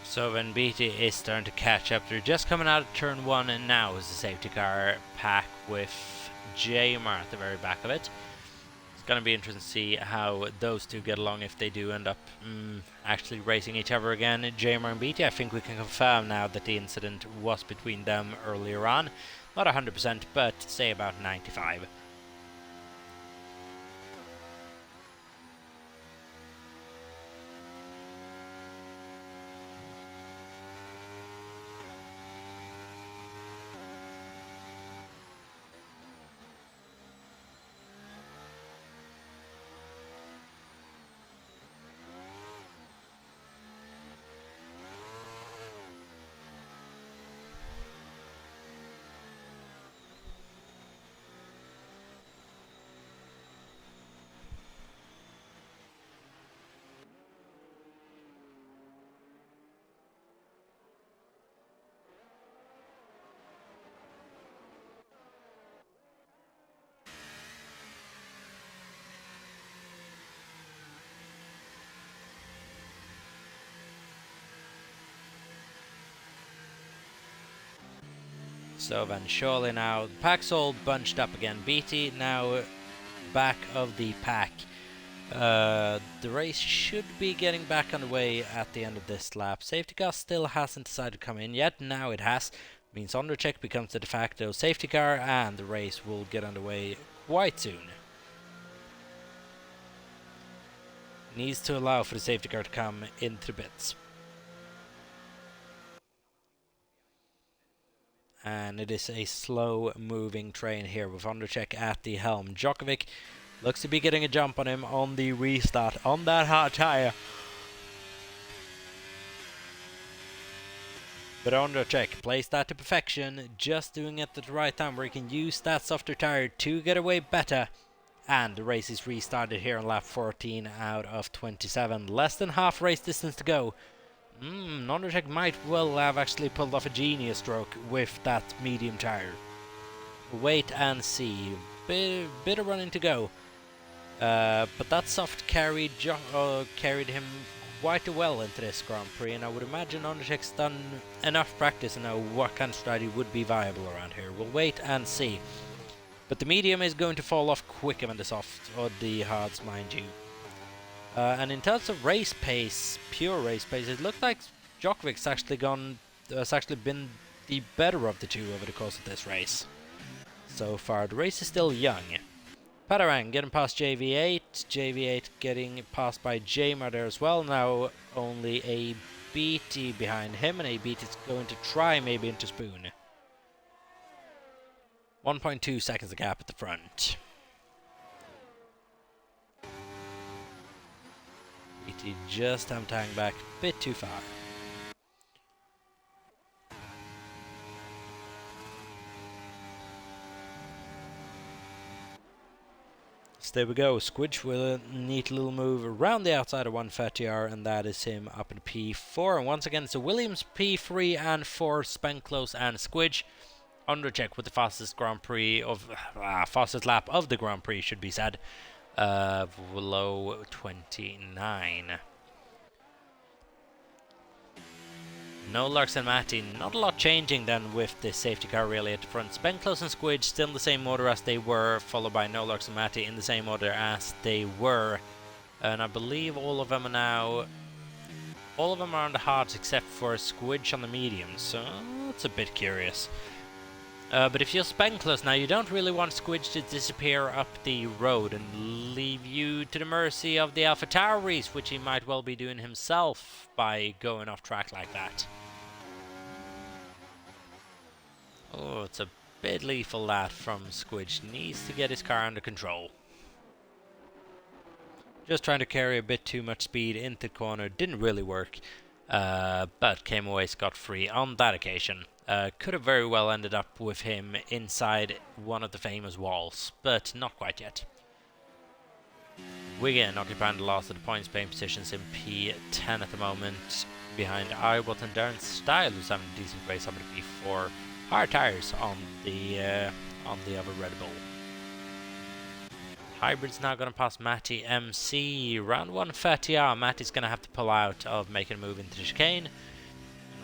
So then BT is starting to catch up. They're just coming out of turn 1 and now is the safety car pack with J-Mar at the very back of it. It's going to be interesting to see how those two get along if they do end up actually racing each other again. J-Mar and BT, I think we can confirm now that the incident was between them earlier on. Not 100%, but say about 95%. So then surely now, the pack's all bunched up again. BT now back of the pack. The race should be getting back on the way at the end of this lap. Safety car still hasn't decided to come in yet. Now it has. Means Undercheck becomes the de facto safety car, and the race will get underway quite soon. Needs to allow for the safety car to come into the pits. And it is a slow moving train here with Undercheck at the helm. Djokovic looks to be getting a jump on him on the restart on that hard tyre. But Undercheck plays that to perfection, just doing it at the right time where he can use that softer tyre to get away better. And the race is restarted here on lap 14 out of 27. Less than half race distance to go. Undercheck might well have actually pulled off a genius stroke with that medium tyre. Wait and see. Bit of running to go. But that soft carried him quite well into this Grand Prix, and I would imagine Undercheck's done enough practice to know what kind of strategy would be viable around here. We'll wait and see. But the medium is going to fall off quicker than the soft, or the hards, mind you. And in terms of race pace, pure race pace, it looked like Djokovic's actually been the better of the two over the course of this race. So far, the race is still young. Padarang getting past JV8, JV8 getting passed by Jamer there as well. Now only a BT behind him, and a BT is going to try maybe into Spoon. 1.2 seconds of gap at the front. BT just hang back a bit too far. So there we go. Squidge with a neat little move around the outside of 130R, and that is him up in P4. And once again, it's a Williams P3 and 4, Spenclose and Squidge. Undercheck with the fastest fastest lap of the Grand Prix, should be said, below 29. No Larks and Matty, not a lot changing then with the safety car really at the front. Spenclose and Squidge still in the same order as they were, followed by No Larks and Matty in the same order as they were. And I believe all of them are on the hards except for Squidge on the mediums, so that's a bit curious. But if you're Spenclose now, you don't really want Squidge to disappear up the road and leave you to the mercy of the AlphaTauris, which he might well be doing himself by going off track like that. Oh, it's a bit lethal that from Squidge. Needs to get his car under control. Just trying to carry a bit too much speed into the corner. Didn't really work, but came away scot-free on that occasion. Could have very well ended up with him inside one of the famous walls, but not quite yet. Wigan occupying the last of the points paying positions in P10 at the moment, behind Iwat and Darren Style, who's having a decent race up at P4. Hard tires on the other Red Bull. Hybrid's now going to pass Matty MC. Round 130R, Matty's going to have to pull out of making a move into the chicane.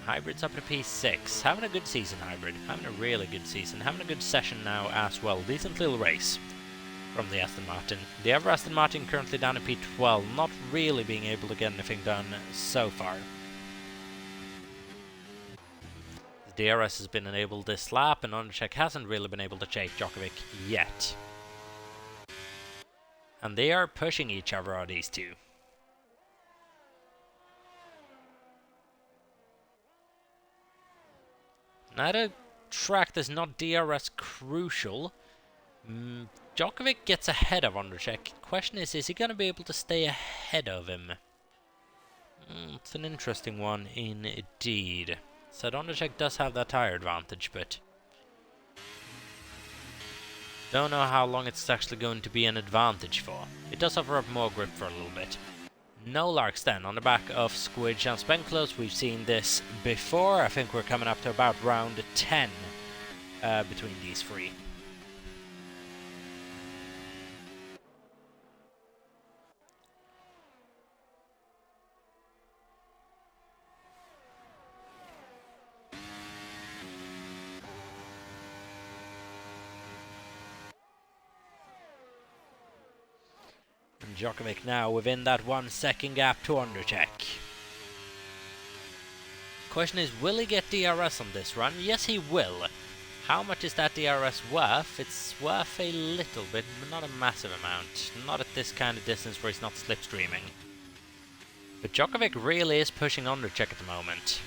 Hybrid's up to P6. Having a good season, Hybrid. Having a really good season. Having a good session now as well. Decent little race from the Aston Martin. The other Aston Martin currently down at P12. Not really being able to get anything done so far. The DRS has been enabled this lap, and Undercheck hasn't really been able to chase Djokovic yet. And they are pushing each other, are these two. Now the track that's not DRS crucial. Djokovic gets ahead of Undercheck. Question is he going to be able to stay ahead of him? It's an interesting one indeed. So Undercheck does have that tire advantage, but don't know how long it's actually going to be an advantage for. It does offer up more grip for a little bit. No Larks then on the back of Squidge and Spenclose. We've seen this before. I think we're coming up to about round 10 between these three. And Djokovic now within that 1 second gap to Ondřiček. Question is, will he get DRS on this run? Yes, he will. How much is that DRS worth? It's worth a little bit, but not a massive amount. Not at this kind of distance where he's not slipstreaming. But Djokovic really is pushing Ondřiček at the moment.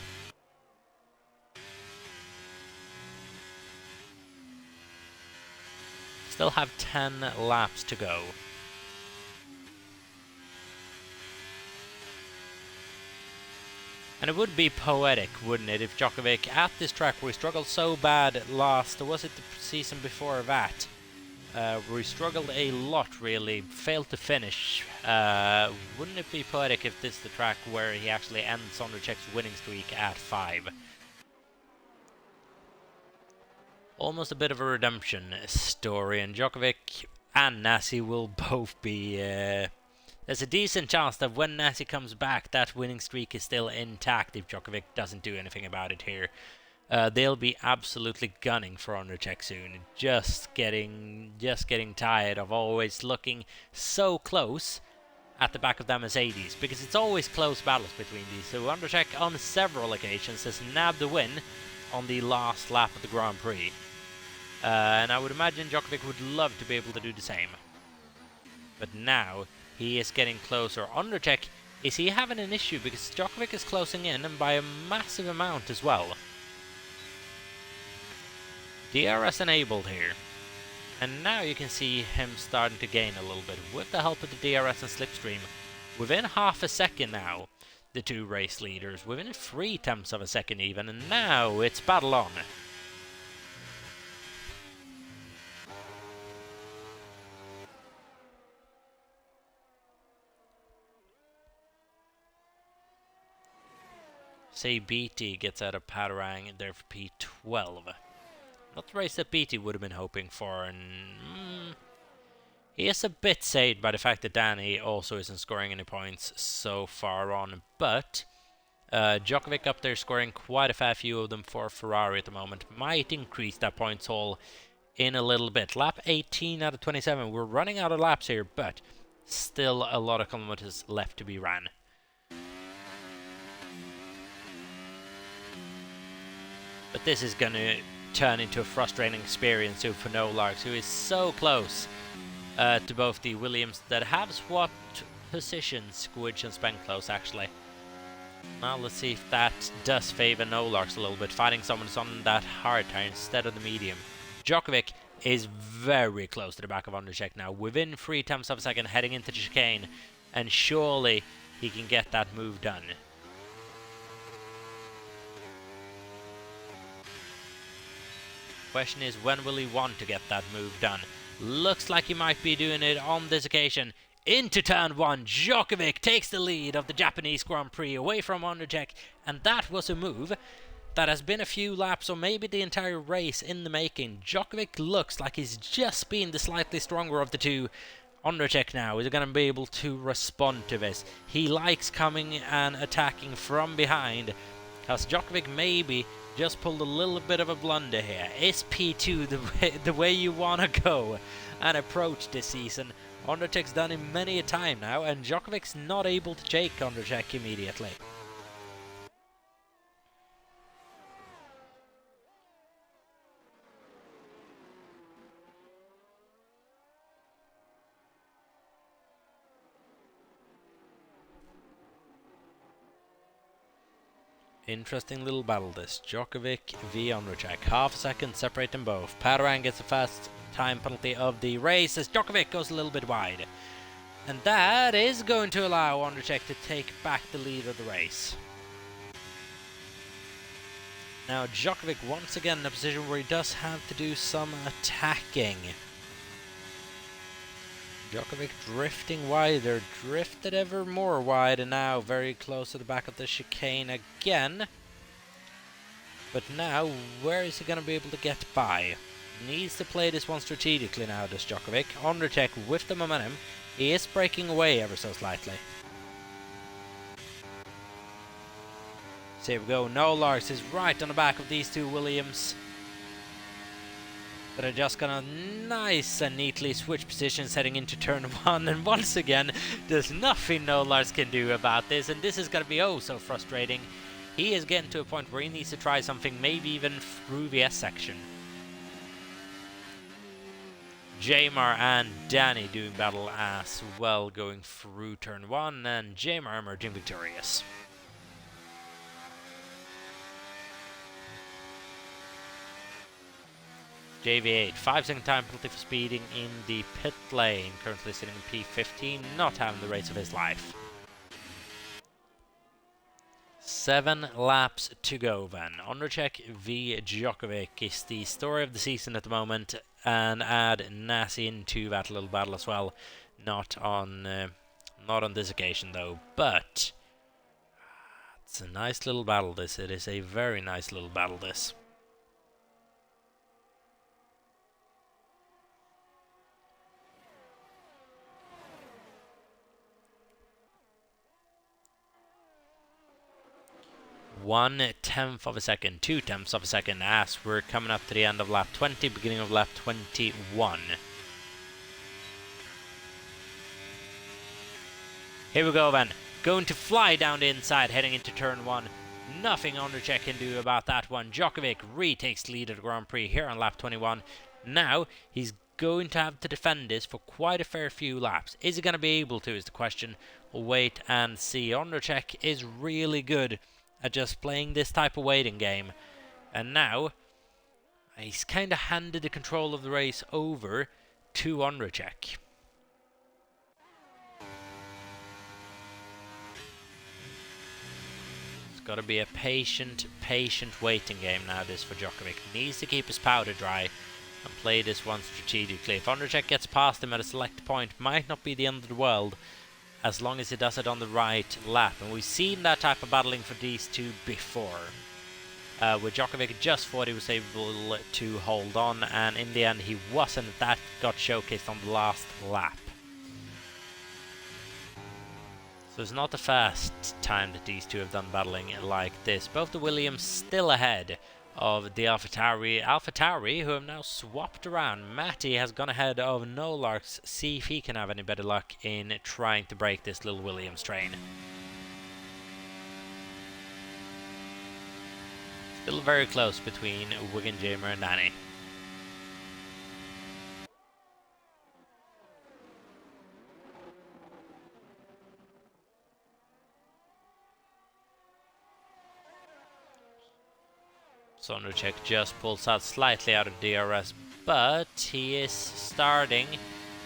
Still have 10 laps to go. And it would be poetic, wouldn't it, if Djokovic, at this track where he struggled so bad last, or was it the season before that, where he struggled a lot really, failed to finish, wouldn't it be poetic if this is the track where he actually ends Ondřiček's winning streak at 5? Almost a bit of a redemption story, and Djokovic and Nassi will both be... there's a decent chance that when Nassi comes back, that winning streak is still intact if Djokovic doesn't do anything about it here. They'll be absolutely gunning for Ondřiček soon. Just getting tired of always looking so close at the back of the Mercedes, because it's always close battles between these. So Ondřiček on several occasions has nabbed the win on the last lap of the Grand Prix. And I would imagine Djokovic would love to be able to do the same. But now he is getting closer. Ondřiček, is he having an issue? Because Djokovic is closing in, and by a massive amount as well. DRS enabled here. And now you can see him starting to gain a little bit with the help of the DRS and slipstream. Within half a second now, the two race leaders, within 0.3 of a second even, and now it's battle on. Say BT gets out of Padarang there for P12. Not the race that BT would have been hoping for, and he is a bit saved by the fact that Danny also isn't scoring any points so far on, but Djokovic up there scoring quite a fair few of them for Ferrari at the moment. Might increase that points haul in a little bit. Lap 18 out of 27. We're running out of laps here, but still a lot of kilometers left to be ran. But this is going to turn into a frustrating experience too for Noel Larks, who is so close to both the Williams that have swapped positions, Squidge and Spenclose actually. Now let's see if that does favour Noel Larks a little bit, finding someone who's on that hard tire instead of the medium. Djokovic is very close to the back of Ondřiček now, within 0.3 of a second heading into the chicane, and surely he can get that move done. Question is, when will he want to get that move done? Looks like he might be doing it on this occasion. Into turn 1, Djokovic takes the lead of the Japanese Grand Prix away from Ondřiček, and that was a move that has been a few laps or maybe the entire race in the making. Djokovic looks like he's just been the slightly stronger of the two. Ondřiček now is going to be able to respond to this. He likes coming and attacking from behind, because Djokovic maybe just pulled a little bit of a blunder here. Is P2 the way you want to go and approach this season? Ondřiček's done it many a time now, and Djokovic's not able to take Ondřiček immediately. Interesting little battle this. Djokovic v Ondřiček. Half a second separate them both. Padarang gets the first time penalty of the race as Djokovic goes a little bit wide. And that is going to allow Ondřiček to take back the lead of the race. Now Djokovic once again in a position where he does have to do some attacking. Djokovic drifting wider, drifted ever more wide, and now very close to the back of the chicane again. But now, where is he going to be able to get by? Needs to play this one strategically now, does Djokovic. Ondřiček with the momentum, he is breaking away ever so slightly. So here we go, Noel Larks is right on the back of these two Williams. But I just gonna nice and neatly switch positions heading into turn 1, and once again, there's nothing Nolars can do about this, and this is gonna be oh so frustrating. He is getting to a point where he needs to try something, maybe even through the S section. Jamar and Danny doing battle as well, going through turn 1, and Jamar emerging victorious. JV8, 5-second time penalty for speeding in the pit lane, currently sitting in P15, not having the race of his life. 7 laps to go then. Ondrejek v Djokovic is the story of the season at the moment, and add Nasi into that little battle as well. Not on this occasion though, but it's a nice little battle this. It is a very nice little battle this. One-tenth of a second, 2/10 of a second, as we're coming up to the end of lap 20, beginning of lap 21. Here we go then, going to fly down the inside, heading into turn 1. Nothing Ondrejek can do about that one. Djokovic retakes the lead of the Grand Prix here on lap 21. Now, he's going to have to defend this for quite a fair few laps. Is he going to be able to, is the question. We'll wait and see. Ondrejek is really good at just playing this type of waiting game. And now, he's kind of handed the control of the race over to Ondrejek. It's got to be a patient waiting game now, this for Djokovic. He needs to keep his powder dry and play this one strategically. If Ondrejek gets past him at a select point, might not be the end of the world, as long as he does it on the right lap. And we've seen that type of battling for these two before. With Djokovic, just thought he was able to hold on, and in the end he wasn't. That got showcased on the last lap. So it's not the first time that these two have done battling like this. Both the Williams still ahead of the AlphaTauri, who have now swapped around. Matty has gone ahead of Nolarks, see if he can have any better luck in trying to break this little Williams train. Still very close between Wigan, Jamer and Danny. Ondrejek just pulls out slightly out of DRS, but he is starting.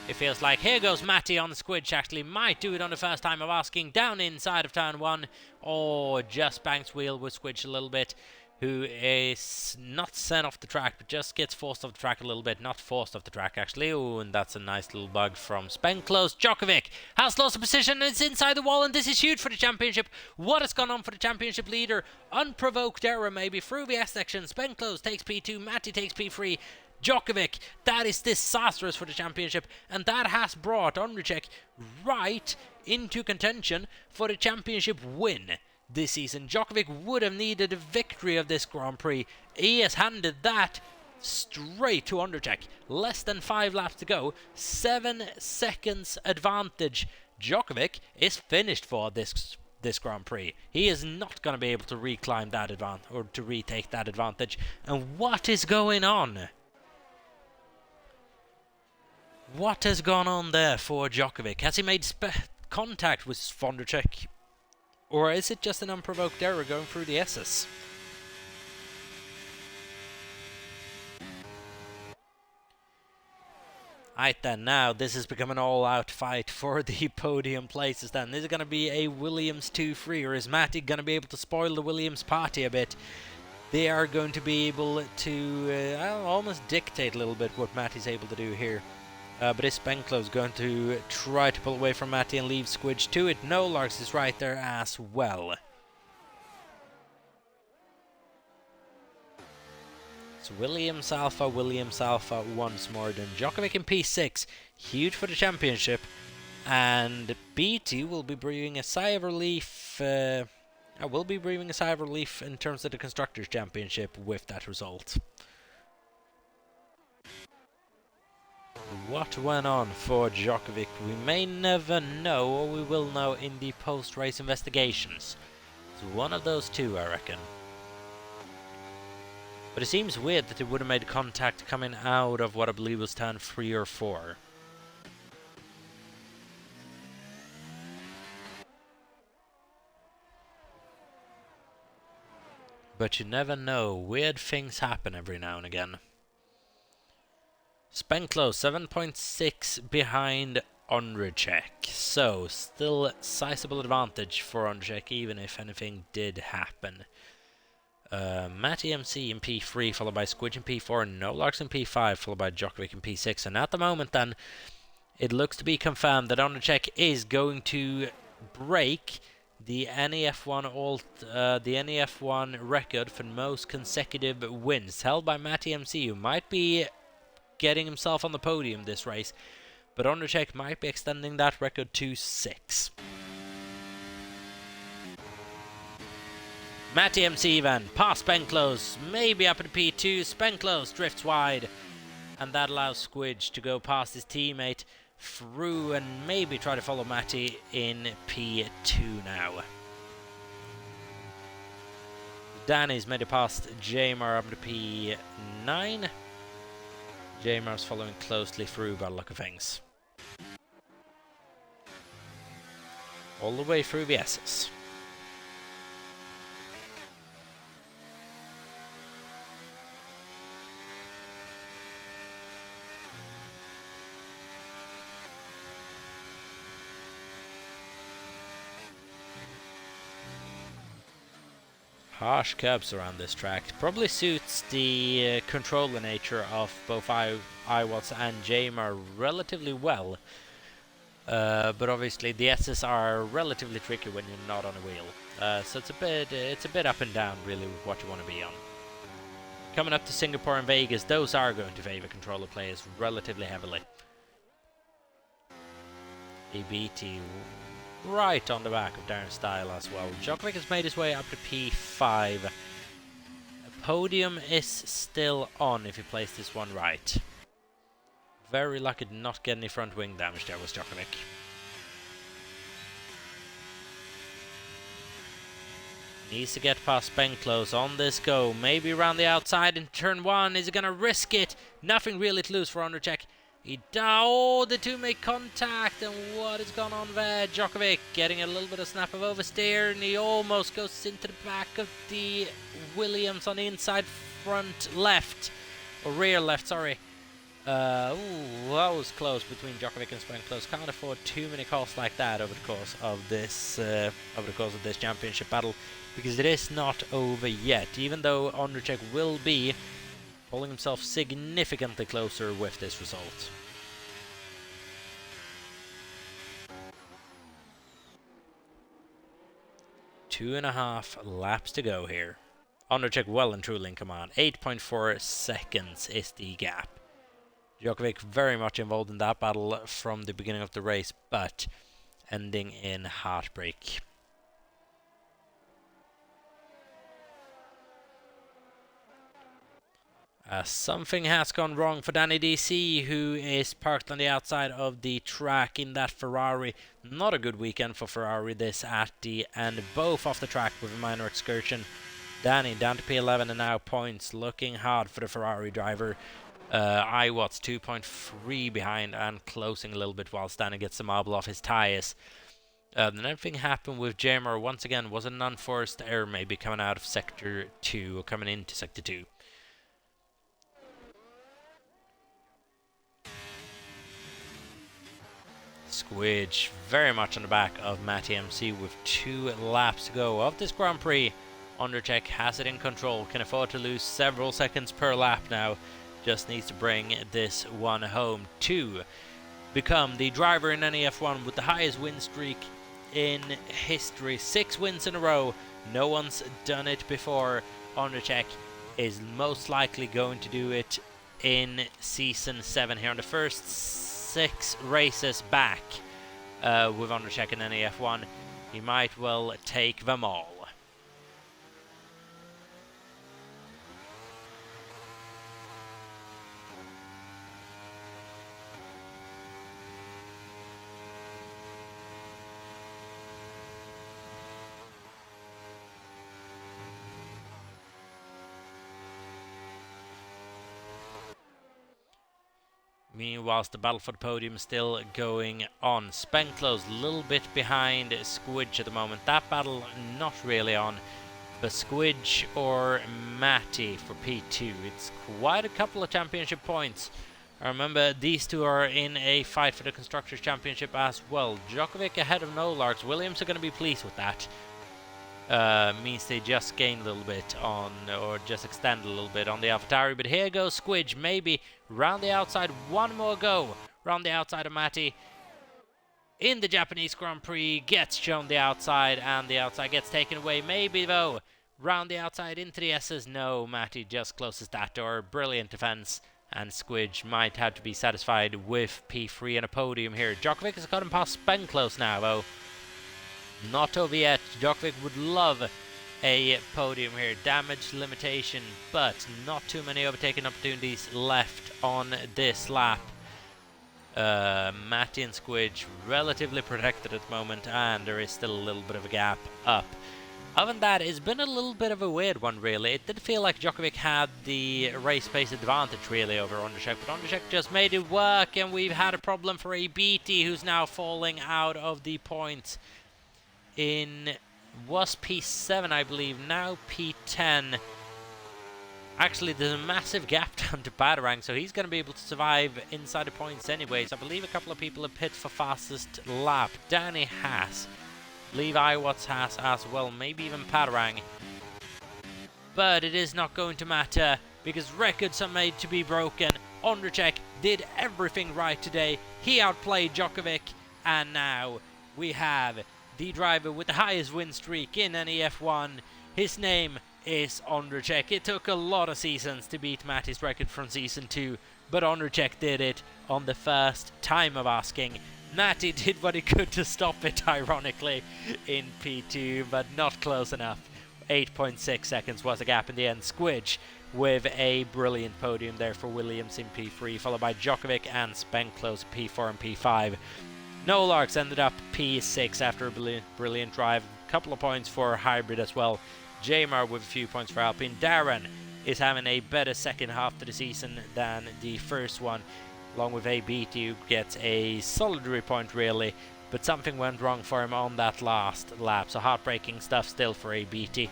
It feels like here goes Matty on the Squidge. Actually might do it on the first time of asking, down inside of turn 1. Oh, just banks wheel with Squidge a little bit, who is not sent off the track, but just gets forced off the track a little bit. Not forced off the track, actually. Oh, and that's a nice little bug from Spenclose. Djokovic has lost a position, and it's inside the wall, and this is huge for the championship. What has gone on for the championship leader? Unprovoked error, maybe, through the S section. Spenclose takes P2, Matty takes P3. Djokovic, that is disastrous for the championship, and that has brought Ondrejek right into contention for the championship win this season. Djokovic would have needed a victory of this Grand Prix. He has handed that straight to Ondrejek. Less than 5 laps to go. 7 seconds advantage. Djokovic is finished for this Grand Prix. He is not going to be able to reclaim that advantage, or to retake that advantage. And what is going on? What has gone on there for Djokovic? Has he made contact with Ondrejek? Or is it just an unprovoked error going through the S's? Right then, now this has become an all-out fight for the podium places then. This is going to be a Williams 2-3, or is Matty going to be able to spoil the Williams party a bit? They are going to be able to almost dictate a little bit what Matty's able to do here. But is Spenclose going to try to pull away from Matty and leave Squidge to it? No, Larks is right there as well. It's Williams Alpha once more. Then Djokovic in P6, huge for the championship. And BT will be breathing a sigh of relief. In terms of the Constructors' Championship with that result. What went on for Djokovic? We may never know, or we will know in the post-race investigations. It's one of those two, I reckon. But it seems weird that they would have made contact coming out of what I believe was turn 3 or 4. But you never know. Weird things happen every now and again. Spenklo 7.6 behind Ondřiček. So, still sizable advantage for Ondřiček, even if anything did happen. Matty MC in P3, followed by Squidge in P4, No Larks in P5, followed by Djokovic in P6. And at the moment then, it looks to be confirmed that Ondřiček is going to break the NEF1 record for most consecutive wins, held by Matty MC, who might be getting himself on the podium this race, but Ondřiček might be extending that record to 6. Matty MC then, past Spenklos, maybe up at P2, Spenklos drifts wide, and that allows Squidge to go past his teammate through and maybe try to follow Matty in P2 now. Danny's made it past Jamar up to P9. Jamar's following closely through by the look of things. All the way through the S's. Harsh curbs around this track probably suits the controller nature of both iWatts and Jamar relatively well, but obviously the S's are relatively tricky when you're not on a wheel, so it's a bit up and down really with what you want to be on. Coming up to Singapore and Vegas, those are going to favour controller players relatively heavily. EBT right on the back of Darren Style as well. Djokovic has made his way up to P5. The podium is still on if he plays this one right. Very lucky to not get any front wing damage there was Djokovic. Needs to get past Spenklos on this go. Maybe around the outside in turn 1. Is he going to risk it? Nothing really to lose for Ondřiček. The two make contact, and what has gone on there? Djokovic getting a little bit of snap of oversteer, and he almost goes into the back of the Williams on the inside front left, or rear left, sorry. That was close between Djokovic and Spenklos. Can't afford too many calls like that over the course of this championship battle, because it is not over yet, even though Ondřiček will be pulling himself significantly closer with this result. Two and a half laps to go here. Ondřiček well and truly in command. 8.4 seconds is the gap. Djokovic very much involved in that battle from the beginning of the race, but ending in heartbreak. Something has gone wrong for Danny DC, who is parked on the outside of the track in that Ferrari. Not a good weekend for Ferrari this at the end, both off the track with a minor excursion. Danny down to P11 and now points, looking hard for the Ferrari driver. iWatts 2.3 behind and closing a little bit while Danny gets the marble off his tyres. Then everything happened with Jamar once again was an unforced error, maybe coming out of Sector 2 or coming into Sector 2. Squidge very much on the back of Matty MC with 2 laps to go of this Grand Prix. Ondřiček has it in control, can afford to lose several seconds per lap now. Just needs to bring this one home to become the driver in NEF1 with the highest win streak in history. 6 wins in a row. No one's done it before. Ondřiček is most likely going to do it in Season 7 here on the first 6 races back with Ondřiček in NEF1. He might well take them all. Whilst the battle for the podium is still going on. Spenclow's a little bit behind Squidge at the moment. That battle not really on. But Squidge or Matty for P2. It's quite a couple of championship points. I remember these two are in a fight for the Constructors' Championship as well. Djokovic ahead of Nolarks. Williams are going to be pleased with that. Means they just gain a little bit on, or just extend a little bit on the AlphaTauri. But here goes Squidge, maybe round the outside, one more go. Round the outside of Matty. In the Japanese Grand Prix, gets shown the outside, and the outside gets taken away. Maybe though, round the outside into the S's. No, Matty just closes that door. Brilliant defense, and Squidge might have to be satisfied with P3 and a podium here. Djokovic has got him past Spenclow's now though. Not over yet. Djokovic would love a podium here. Damage limitation, but not too many overtaking opportunities left on this lap. Matty and Squidge relatively protected at the moment, and there is still a little bit of a gap up. Other than that, it's been a little bit of a weird one really. It did feel like Djokovic had the race pace advantage really over Ondřejek, but Ondřejek just made it work, and we've had a problem for ABT, who's now falling out of the points. Was P7 I believe, now P10. Actually there's a massive gap down to Batarang, so he's going to be able to survive inside the points anyways. I believe a couple of people have pit for fastest lap. Danny has, Levi Watts has as well, maybe even Batarang. But it is not going to matter because records are made to be broken. Ondřejek did everything right today. He outplayed Djokovic, and now we have the driver with the highest win streak in NEF1. His name is Ondřejek. It took a lot of seasons to beat Matty's record from season 2, but Ondřejek did it on the first time of asking. Matty did what he could to stop it, ironically, in P2, but not close enough. 8.6 seconds was the gap in the end. Squidge with a brilliant podium there for Williams in P3, followed by Djokovic and Spenclow's P4 and P5. Nolarks ended up P6 after a brilliant drive. A couple of points for Hybrid as well. Jamar with a few points for Alpine. Darren is having a better second half to the season than the first one, along with ABT, who gets a solitary point really, but something went wrong for him on that last lap, so heartbreaking stuff still for ABT.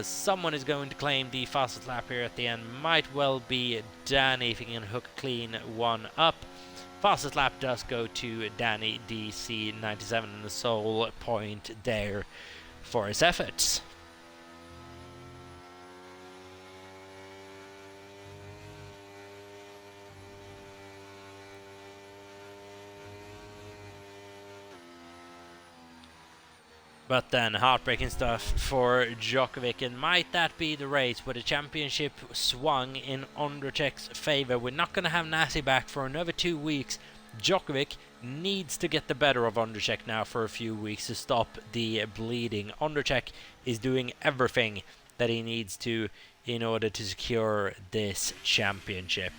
Someone is going to claim the fastest lap here at the end. Might well be Danny if he can hook a clean one up. Fastest lap does go to Danny DC97, and the sole point there for his efforts. But then heartbreaking stuff for Djokovic, and might that be the race where the championship swung in Ondřejek's favour? We're not going to have Nasi back for another 2 weeks. Djokovic needs to get the better of Ondřejek now for a few weeks to stop the bleeding. Ondřejek is doing everything that he needs to in order to secure this championship.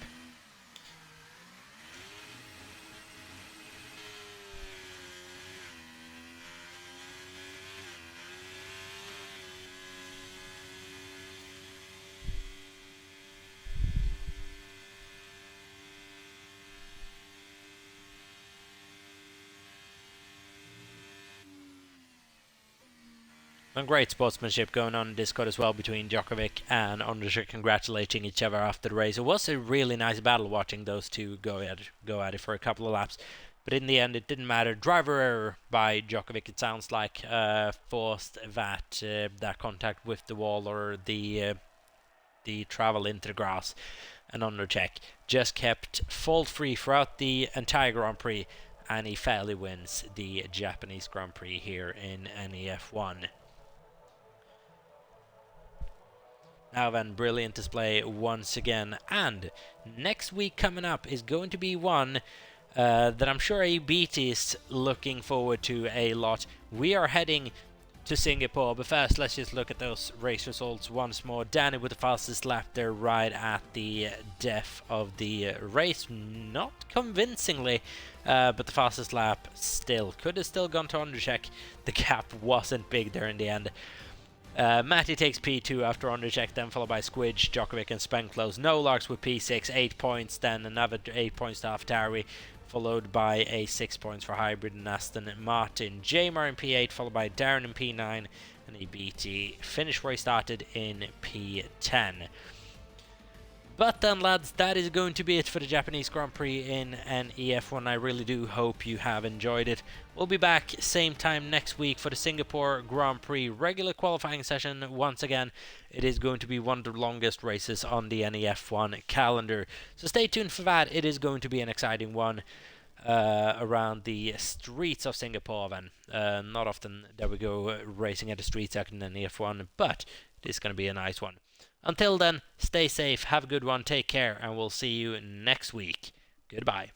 And great sportsmanship going on in Discord as well between Djokovic and Ondřejek, congratulating each other after the race. It was a really nice battle watching those two go at it for a couple of laps. But in the end, it didn't matter. Driver error by Djokovic, it sounds like, forced that contact with the wall or the travel into the grass. And Ondřejek just kept fault-free throughout the entire Grand Prix, and he fairly wins the Japanese Grand Prix here in NEF1. Now then, brilliant display once again, and next week coming up is going to be one that I'm sure ABT is looking forward to a lot. We are heading to Singapore, but first let's just look at those race results once more. Danny with the fastest lap there right at the death of the race, not convincingly, but the fastest lap still could have still gone to Ondřejek. The gap wasn't big there in the end. Matty takes P2 after undercheck, then followed by Squidge, Djokovic and Spenklos. Nolarks with P6, 8 points, then another 8 points to Aftari, followed by a 6 points for Hybrid and Aston Martin. Jamar in P8, followed by Darren in P9, and EBT finished where he started in P10. But then, lads, that is going to be it for the Japanese Grand Prix in NEF1. I really do hope you have enjoyed it. We'll be back same time next week for the Singapore Grand Prix regular qualifying session. Once again, it is going to be one of the longest races on the NEF1 calendar. So stay tuned for that. It is going to be an exciting one around the streets of Singapore then. Not often that we go racing at the street second in NEF1, but it is going to be a nice one. Until then, stay safe, have a good one, take care, and we'll see you next week. Goodbye.